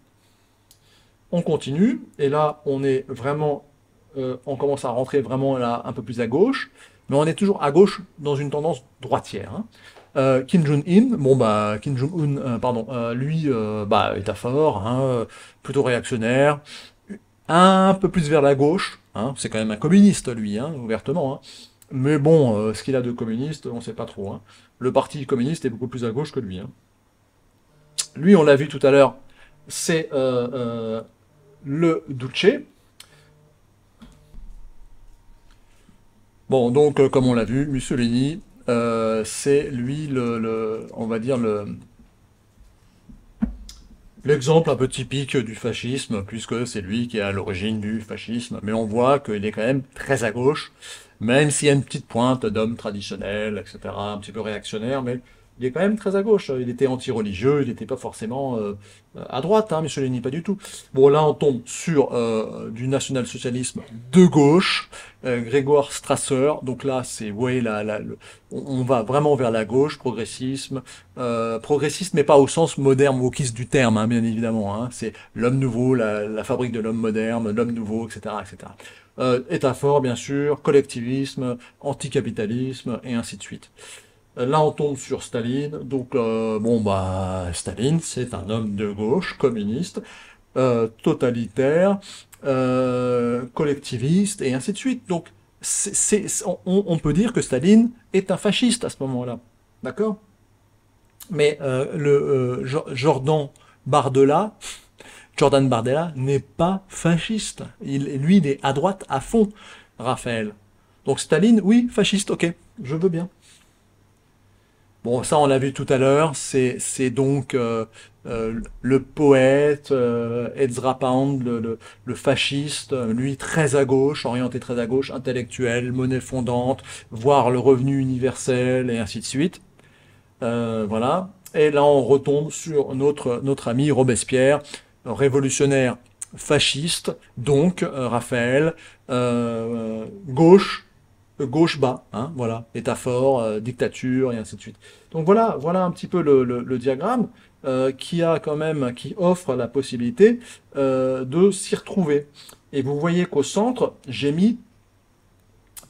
On continue, et là, on est vraiment, on commence à rentrer vraiment là un peu plus à gauche, mais on est toujours à gauche dans une tendance droitière. Hein. Kim Jong-un, bon bah Kim Jong-un, pardon, lui, bah est à fort, hein, plutôt réactionnaire, un peu plus vers la gauche. Hein, c'est quand même un communiste lui, hein, ouvertement. Hein. Mais bon, ce qu'il a de communiste, on ne sait pas trop. Hein. Le parti communiste est beaucoup plus à gauche que lui. Hein. Lui, on l'a vu tout à l'heure, c'est le Duce. Bon, donc, comme on l'a vu, Mussolini, c'est lui on va dire l'exemple un peu typique du fascisme, puisque c'est lui qui est à l'origine du fascisme. Mais on voit qu'il est quand même très à gauche, même s'il y a une petite pointe d'homme traditionnel, etc., un petit peu réactionnaire, mais il est quand même très à gauche. Il était anti-religieux, il n'était pas forcément à droite, hein, Mussolini, pas du tout. Bon, là, on tombe sur du national-socialisme de gauche, Grégoire Strasser. Donc là, c'est, vous voyez, on va vraiment vers la gauche, progressisme, progressiste, mais pas au sens moderne, wokiste du terme, hein, bien évidemment. Hein. C'est l'homme nouveau, la fabrique de l'homme moderne, l'homme nouveau, etc., etc. État fort, bien sûr, collectivisme, anticapitalisme, et ainsi de suite. Là, on tombe sur Staline. Donc, bon, bah, Staline, c'est un homme de gauche, communiste, totalitaire, collectiviste, et ainsi de suite. Donc, on peut dire que Staline est un fasciste à ce moment-là. D'accord? Mais Jordan Bardella n'est pas fasciste. Lui, il est à droite à fond, Raphaël. Donc Staline, oui, fasciste, ok, je veux bien. Bon, ça on l'a vu tout à l'heure, c'est donc le poète Ezra Pound, le fasciste, lui très à gauche, orienté très à gauche, intellectuel, monnaie fondante, voire le revenu universel et ainsi de suite. Voilà. Et là on retombe sur notre ami Robespierre, révolutionnaire fasciste, donc Raphaël, gauche gauche bas, hein, voilà, état fort, dictature et ainsi de suite. Donc voilà un petit peu le diagramme qui offre la possibilité de s'y retrouver. Et vous voyez qu'au centre, j'ai mis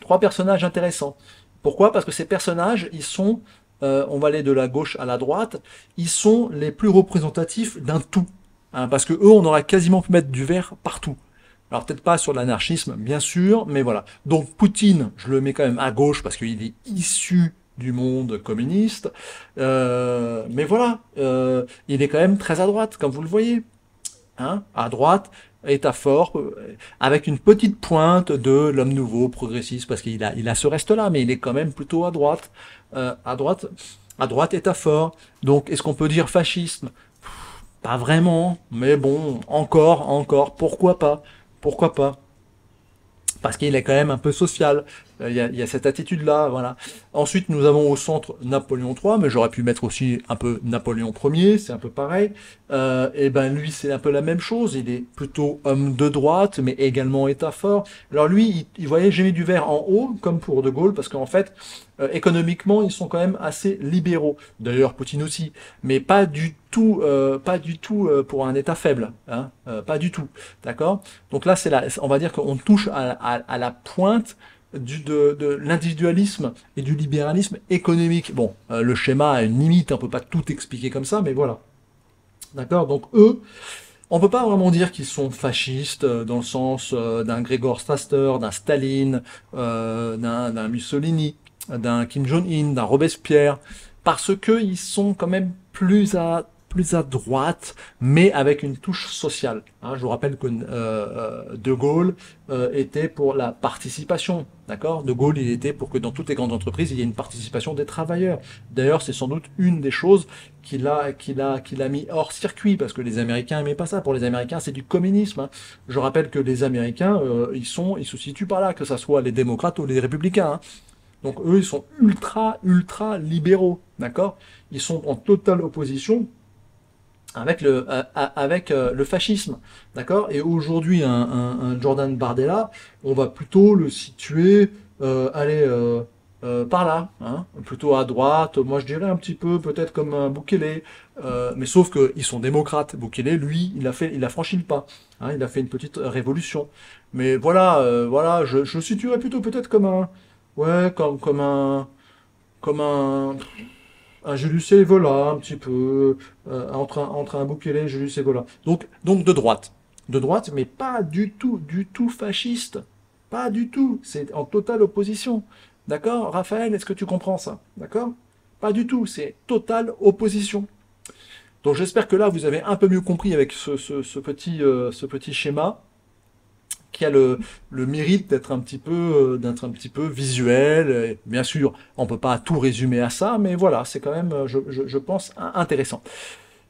3 personnages intéressants. Pourquoi? Parce que ces personnages, ils sont, on va aller de la gauche à la droite, ils sont les plus représentatifs d'un tout. Hein, parce que eux, on aurait quasiment pu mettre du vert partout. Alors peut-être pas sur l'anarchisme, bien sûr, mais voilà. Donc Poutine, je le mets quand même à gauche parce qu'il est issu du monde communiste. Mais voilà, il est quand même très à droite, comme vous le voyez. Hein, à droite, état fort, avec une petite pointe de l'homme nouveau, progressiste, parce qu'il a ce reste-là, mais il est quand même plutôt à droite. À droite, état fort. Donc est-ce qu'on peut dire fascisme? Pas vraiment, mais bon, encore, pourquoi pas? Pourquoi pas? Parce qu'il est quand même un peu social. Il y a cette attitude-là, voilà. Ensuite, nous avons au centre Napoléon III, mais j'aurais pu mettre aussi un peu Napoléon Ier, c'est un peu pareil. Et ben lui, c'est un peu la même chose. Il est plutôt homme de droite, mais également État fort. Alors lui, il voyait jamais du vert en haut, comme pour De Gaulle, parce qu'en fait, économiquement, ils sont quand même assez libéraux. D'ailleurs, Poutine aussi, mais pas du tout pour un État faible, hein, pas du tout, d'accord? Donc là, on va dire qu'on touche à la pointe de l'individualisme et du libéralisme économique. Bon, le schéma a une limite, on peut pas tout expliquer comme ça, mais voilà. D'accord? Donc eux, on peut pas vraiment dire qu'ils sont fascistes dans le sens d'un Grégor Strasser, d'un Staline, d'un Mussolini, d'un Kim Jong-un, d'un Robespierre, parce que ils sont quand même plus à droite, mais avec une touche sociale. Hein, je vous rappelle que De Gaulle était pour la participation. D'accord? De Gaulle, il était pour que dans toutes les grandes entreprises, il y ait une participation des travailleurs. D'ailleurs, c'est sans doute une des choses qu'il a mis hors circuit, parce que les Américains n'aimaient pas ça. Pour les Américains, c'est du communisme. Hein. Je rappelle que les Américains, ils se situent par là, que ce soit les démocrates ou les républicains. Hein. Donc eux, ils sont ultra libéraux, d'accord? Ils sont en totale opposition avec le fascisme, d'accord? Et aujourd'hui, un Jordan Bardella, on va plutôt le situer, par là, hein, plutôt à droite. Moi, je dirais un petit peu peut-être comme un Bukele, mais sauf qu'ils sont démocrates. Bukele, lui, il a franchi le pas, hein, il a fait une petite révolution. Mais voilà, je le situerais plutôt peut-être comme ouais, comme un Julius Evola, un petit peu, entre un Bukele et Julius Evola. Donc de droite, mais pas du tout fasciste, pas du tout. C'est en totale opposition. D'accord, Raphaël, est-ce que tu comprends ça? D'accord? Pas du tout, c'est totale opposition. Donc j'espère que là, vous avez un peu mieux compris avec ce petit schéma qui a le mérite d'être un petit peu visuel. Et bien sûr, on peut pas tout résumer à ça, mais voilà, c'est quand même, je pense, intéressant.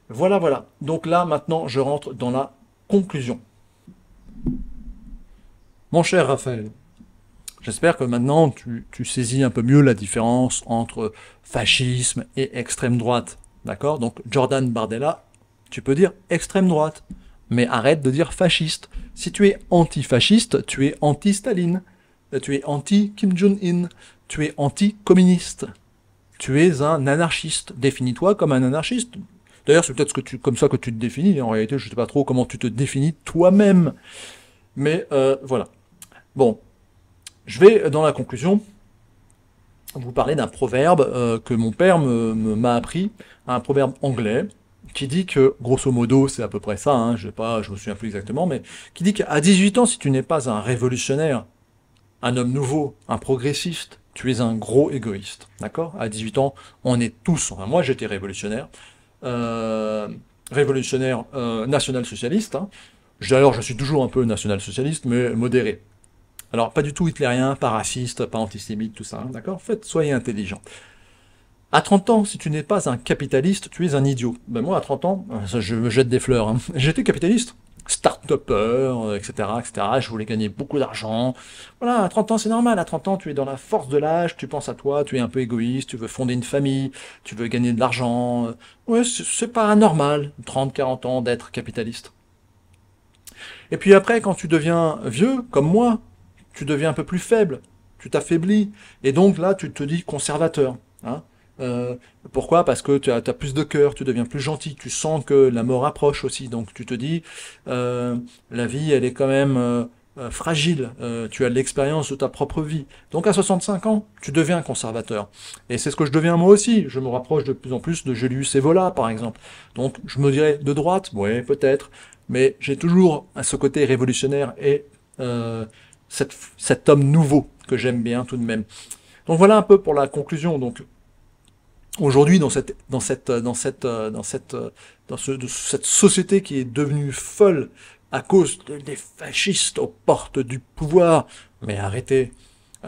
Voilà. Donc là, maintenant, je rentre dans la conclusion. Mon cher Raphaël, j'espère que maintenant tu saisis un peu mieux la différence entre fascisme et extrême droite. D'accord? Donc Jordan Bardella, tu peux dire extrême droite, mais arrête de dire fasciste. Si tu es antifasciste, tu es anti-Staline, tu es anti-Kim Jong-un, tu es anti-communiste, tu es un anarchiste. Définis-toi comme un anarchiste. D'ailleurs, c'est peut-être comme ça que tu te définis. En réalité, je ne sais pas trop comment tu te définis toi-même. Mais voilà. Bon, je vais dans la conclusion vous parler d'un proverbe que mon père m'a appris, un proverbe anglais, qui dit que, grosso modo, c'est à peu près ça, hein, je me souviens plus exactement, mais qui dit qu'à 18 ans, si tu n'es pas un révolutionnaire, un homme nouveau, un progressiste, tu es un gros égoïste. D'accord? À 18 ans, on est tous, enfin moi j'étais révolutionnaire, euh, national-socialiste. Hein. Alors je suis toujours un peu national-socialiste, mais modéré. Alors pas du tout hitlérien, pas raciste, pas antisémite, tout ça. Hein, d'accord? Faites, soyez intelligent. À 30 ans, si tu n'es pas un capitaliste, tu es un idiot. Ben moi, à 30 ans, ça, je me jette des fleurs. Hein. J'étais capitaliste, start-upper, etc., etc. Je voulais gagner beaucoup d'argent. Voilà, à 30 ans, c'est normal. À 30 ans, tu es dans la force de l'âge, tu penses à toi, tu es un peu égoïste, tu veux fonder une famille, tu veux gagner de l'argent. Ouais, c'est pas anormal, 30, 40 ans, d'être capitaliste. Et puis après, quand tu deviens vieux, comme moi, tu deviens un peu plus faible, tu t'affaiblis, et donc là, tu te dis conservateur. Hein. Euh, Pourquoi? Parce que tu as plus de cœur, tu deviens plus gentil, tu sens que la mort approche aussi, donc tu te dis, la vie, elle est quand même fragile, tu as de l'expérience de ta propre vie. Donc à 65 ans, tu deviens conservateur. Et c'est ce que je deviens moi aussi, je me rapproche de plus en plus de Julius Evola, par exemple. Donc je me dirais de droite, ouais, peut-être, mais j'ai toujours ce côté révolutionnaire et cet homme nouveau que j'aime bien tout de même. Donc voilà un peu pour la conclusion. Donc aujourd'hui dans cette société qui est devenue folle à cause des fascistes aux portes du pouvoir, mais arrêtez,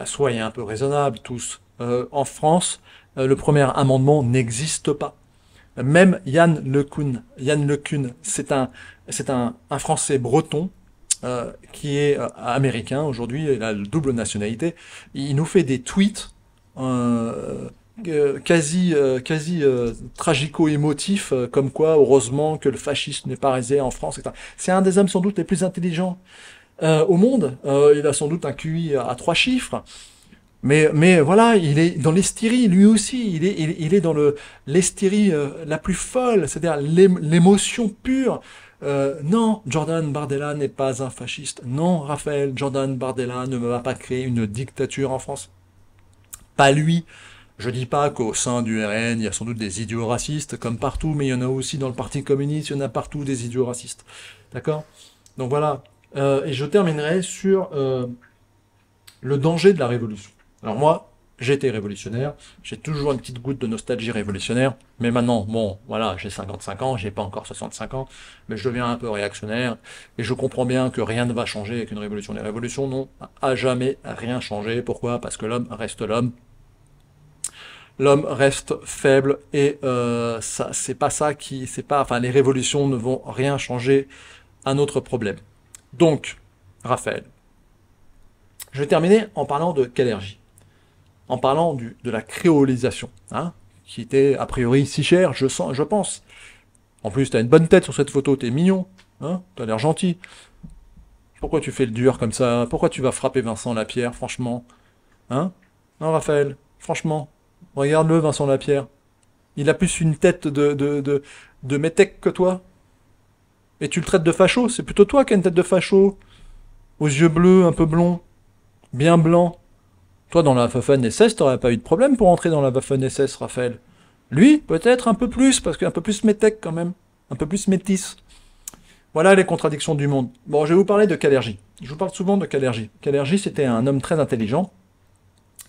soyez un peu raisonnables tous. En France, le premier amendement n'existe pas. Même Yann LeCun, c'est un Français breton qui est américain aujourd'hui, il a le double nationalité. Il nous fait des tweets quasi tragico-émotifs, comme quoi, heureusement que le fascisme n'est pas resté en France, etc. C'est un des hommes sans doute les plus intelligents au monde. Il a sans doute un QI à 3 chiffres. Mais voilà, il est dans l'hystérie, lui aussi. Il est dans l'hystérie la plus folle, c'est-à-dire l'émotion pure. Non, Jordan Bardella n'est pas un fasciste. Non, Raphaël, Jordan Bardella ne va pas créer une dictature en France. Pas lui. Je dis pas qu'au sein du RN, il y a sans doute des idiots racistes, comme partout, mais il y en a aussi dans le Parti communiste, il y en a partout des idiots racistes. D'accord? Donc voilà. Et je terminerai sur le danger de la révolution. Alors moi, j'étais révolutionnaire, j'ai toujours une petite goutte de nostalgie révolutionnaire, mais maintenant, bon, voilà, j'ai 55 ans, j'ai pas encore 65 ans, mais je deviens un peu réactionnaire, et je comprends bien que rien ne va changer avec une révolution. Les révolutions n'ont à jamais rien changé. Pourquoi? Parce que l'homme reste l'homme. L'homme reste faible, et ça, c'est pas ça qui, c'est pas, enfin, les révolutions ne vont rien changer à notre problème. Donc, Raphaël, je vais terminer en parlant de Kalergi, en parlant de la créolisation, hein, qui était a priori si chère, je pense. En plus, t'as une bonne tête sur cette photo, t'es mignon, hein, t'as l'air gentil. Pourquoi tu fais le dur comme ça? Pourquoi tu vas frapper Vincent Lapierre, franchement? Hein? Non, Raphaël, franchement, regarde-le, Vincent Lapierre. Il a plus une tête de métèque que toi. Et tu le traites de facho, c'est plutôt toi qui as une tête de facho, aux yeux bleus, un peu blonds, bien blancs. Toi, dans la Waffen-SS, t'aurais pas eu de problème pour entrer dans la Waffen-SS, Raphaël. Lui, peut-être un peu plus, parce qu'un peu plus métèque quand même. Un peu plus métis. Voilà les contradictions du monde. Bon, je vais vous parler de Kalergi. Je vous parle souvent de Kalergi. Kalergi, c'était un homme très intelligent,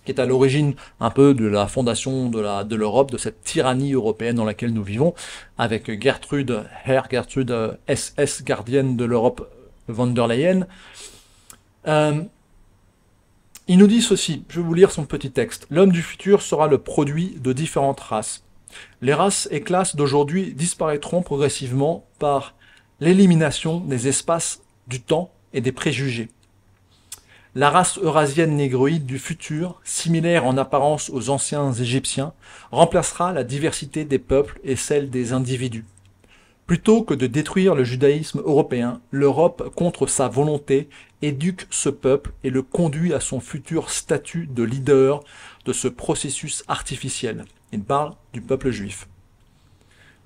qui est à l'origine un peu de la fondation de l'Europe, de cette tyrannie européenne dans laquelle nous vivons, avec Gertrude SS, gardienne de l'Europe, von der Leyen. Il nous dit ceci, je vais vous lire son petit texte. L'homme du futur sera le produit de différentes races. Les races et classes d'aujourd'hui disparaîtront progressivement par l'élimination des espaces, du temps et des préjugés. La race eurasienne négroïde du futur, similaire en apparence aux anciens Égyptiens, remplacera la diversité des peuples et celle des individus. Plutôt que de détruire le judaïsme européen, l'Europe, contre sa volonté, éduque ce peuple et le conduit à son futur statut de leader de ce processus artificiel. Il parle du peuple juif.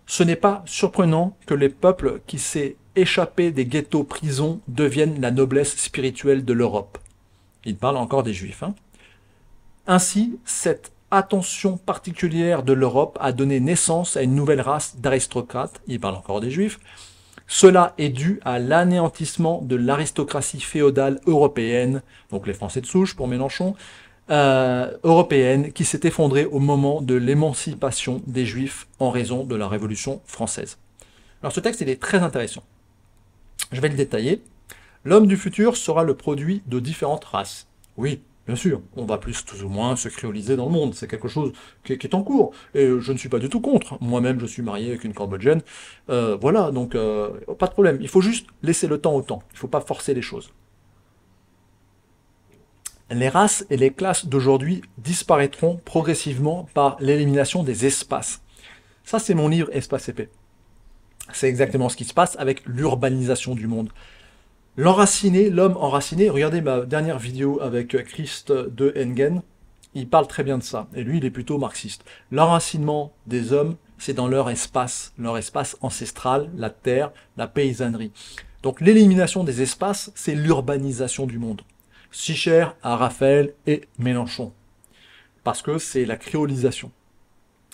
Ce n'est pas surprenant que les peuples qui s'est échappés des ghettos-prisons deviennent la noblesse spirituelle de l'Europe. Il parle encore des juifs. Ainsi, cette attention particulière de l'Europe a donné naissance à une nouvelle race d'aristocrates, il parle encore des juifs. Cela est dû à l'anéantissement de l'aristocratie féodale européenne, donc les Français de souche pour Mélenchon, européenne, qui s'est effondrée au moment de l'émancipation des juifs en raison de la Révolution française. Alors ce texte, il est très intéressant. Je vais le détailler. L'homme du futur sera le produit de différentes races. Oui, bien sûr, on va plus ou moins se créoliser dans le monde, c'est quelque chose qui est en cours, et je ne suis pas du tout contre. Moi-même, je suis marié avec une Cambodgienne, voilà, donc pas de problème. Il faut juste laisser le temps au temps, il ne faut pas forcer les choses. Les races et les classes d'aujourd'hui disparaîtront progressivement par l'élimination des espaces. Ça, c'est mon livre Espace épais. C'est exactement ce qui se passe avec l'urbanisation du monde. L'enraciné, l'homme enraciné, regardez ma dernière vidéo avec Christ de Engen, il parle très bien de ça, et lui il est plutôt marxiste. L'enracinement des hommes, c'est dans leur espace ancestral, la terre, la paysannerie. Donc l'élimination des espaces, c'est l'urbanisation du monde. Si cher à Raphaël et Mélenchon, parce que c'est la créolisation,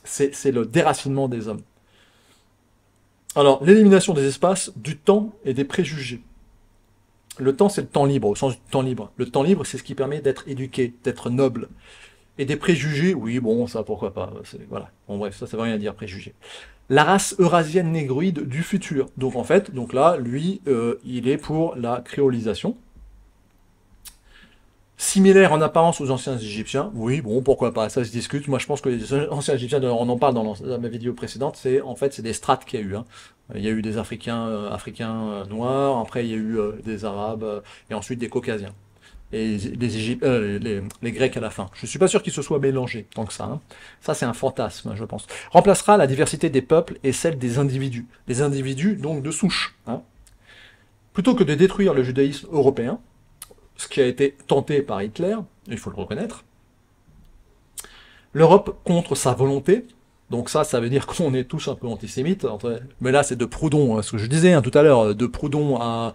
c'est le déracinement des hommes. Alors, l'élimination des espaces, du temps et des préjugés. Le temps, c'est le temps libre, au sens du temps libre. Le temps libre, c'est ce qui permet d'être éduqué, d'être noble. Et des préjugés, oui, bon, ça, pourquoi pas. Voilà. Bon, bref, ça veut rien dire, préjugés. La race eurasienne négroïde du futur. Donc, en fait, donc là, lui, il est pour la créolisation. Similaire en apparence aux anciens Égyptiens, oui, bon, pourquoi pas, ça se discute. Moi, je pense que les anciens Égyptiens, on en parle dans ma vidéo précédente, c'est en fait c'est des strates qu'il y a eu. Hein. Il y a eu des Africains noirs, après il y a eu des Arabes et ensuite des Caucasiens. Et les Grecs à la fin. Je suis pas sûr qu'ils se soient mélangés tant que ça. Hein. Ça, c'est un fantasme, je pense. Remplacera la diversité des peuples et celle des individus. Les individus, donc, de souche. Hein. Plutôt que de détruire le judaïsme européen, ce qui a été tenté par Hitler, il faut le reconnaître, l'Europe contre sa volonté, donc ça veut dire qu'on est tous un peu antisémites, mais là c'est de Proudhon, ce que je disais tout à l'heure, de Proudhon à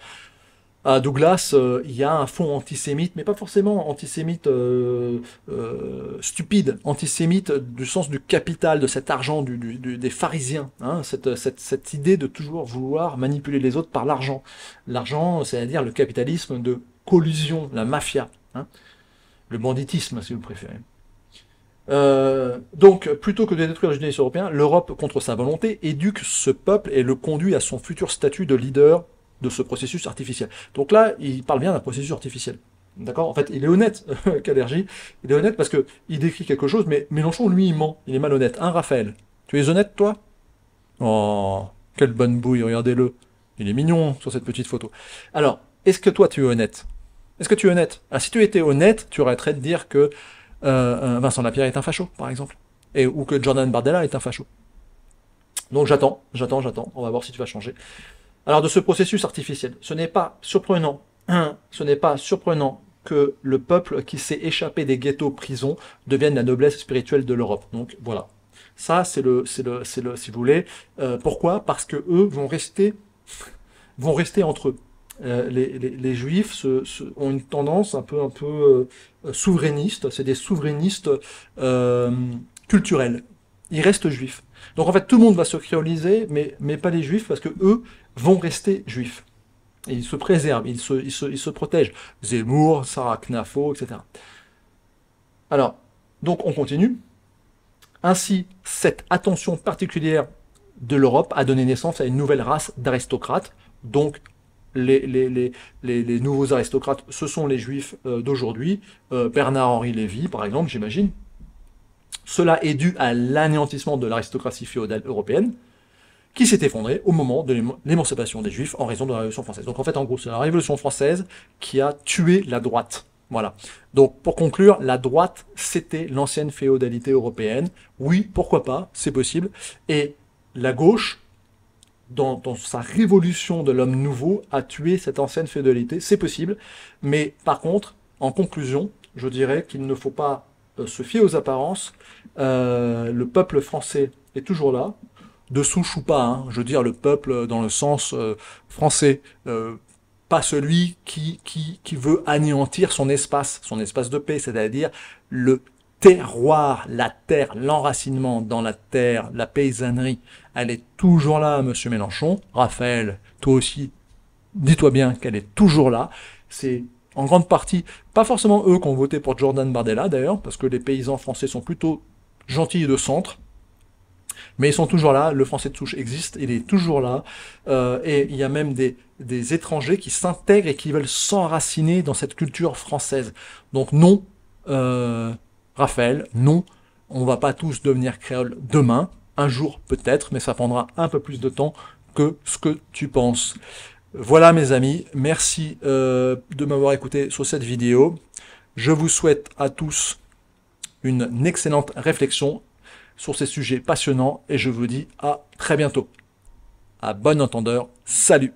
Douglas, il y a un fond antisémite, mais pas forcément antisémite stupide, antisémite du sens du capital, de cet argent des pharisiens, hein, cette idée de toujours vouloir manipuler les autres par l'argent. L'argent, c'est-à-dire le capitalisme de collusion, la mafia, hein, le banditisme si vous préférez. Donc, plutôt que de détruire le judaïsme européen, l'Europe, contre sa volonté, éduque ce peuple et le conduit à son futur statut de leader de ce processus artificiel. Donc là, il parle bien d'un processus artificiel. D'accord? En fait, il est honnête, Kalergi. Il est honnête parce que il décrit quelque chose, mais Mélenchon, lui, il ment. Il est malhonnête. Hein, Raphaël? Tu es honnête, toi? Oh, quelle bonne bouille, regardez-le. Il est mignon sur cette petite photo. Alors, est-ce que toi, tu es honnête? Est-ce que tu es honnête? Alors, si tu étais honnête, tu arrêterais de dire que Vincent Lapierre est un facho, par exemple. Ou que Jordan Bardella est un facho. Donc j'attends. On va voir si tu vas changer. Alors de ce processus artificiel, ce n'est pas surprenant, que le peuple qui s'est échappé des ghettos prisons devienne la noblesse spirituelle de l'Europe. Donc voilà. Ça, si vous voulez. Pourquoi? Parce que eux vont rester entre eux. Les Juifs ont une tendance un peu souverainiste. C'est des souverainistes culturels. Ils restent juifs. Donc en fait, tout le monde va se créoliser, mais pas les Juifs, parce que eux vont rester juifs. Et ils se préservent, ils se protègent. Zemmour, Sarah Knafo, etc. Alors, donc on continue. Ainsi, cette attention particulière de l'Europe a donné naissance à une nouvelle race d'aristocrates. Donc, les nouveaux aristocrates, ce sont les Juifs d'aujourd'hui. Bernard-Henri Lévy, par exemple, j'imagine. Cela est dû à l'anéantissement de l'aristocratie féodale européenne, qui s'est effondrée au moment de l'émancipation des Juifs en raison de la Révolution française. Donc en fait, en gros, c'est la Révolution française qui a tué la droite. Voilà. Donc pour conclure, la droite, c'était l'ancienne féodalité européenne. Oui, pourquoi pas, c'est possible. Et la gauche, dans sa révolution de l'homme nouveau, a tué cette ancienne féodalité. C'est possible. Mais par contre, en conclusion, je dirais qu'il ne faut pas se fier aux apparences. Le peuple français est toujours là, de souche ou pas, hein, je veux dire le peuple dans le sens français, pas celui qui veut anéantir son espace de paix, c'est-à-dire le terroir, la terre, l'enracinement dans la terre, la paysannerie, elle est toujours là, monsieur Mélenchon. Raphaël, toi aussi, dis-toi bien qu'elle est toujours là. C'est en grande partie, pas forcément eux qui ont voté pour Jordan Bardella d'ailleurs, parce que les paysans français sont plutôt gentils et de centre, mais ils sont toujours là, le français de souche existe, il est toujours là, et il y a même des étrangers qui s'intègrent et qui veulent s'enraciner dans cette culture française. Donc non, Raphaël, non, on va pas tous devenir créoles demain, un jour peut-être, mais ça prendra un peu plus de temps que ce que tu penses. Voilà mes amis, merci de m'avoir écouté sur cette vidéo. Je vous souhaite à tous une excellente réflexion sur ces sujets passionnants et je vous dis à très bientôt. À bon entendeur, salut!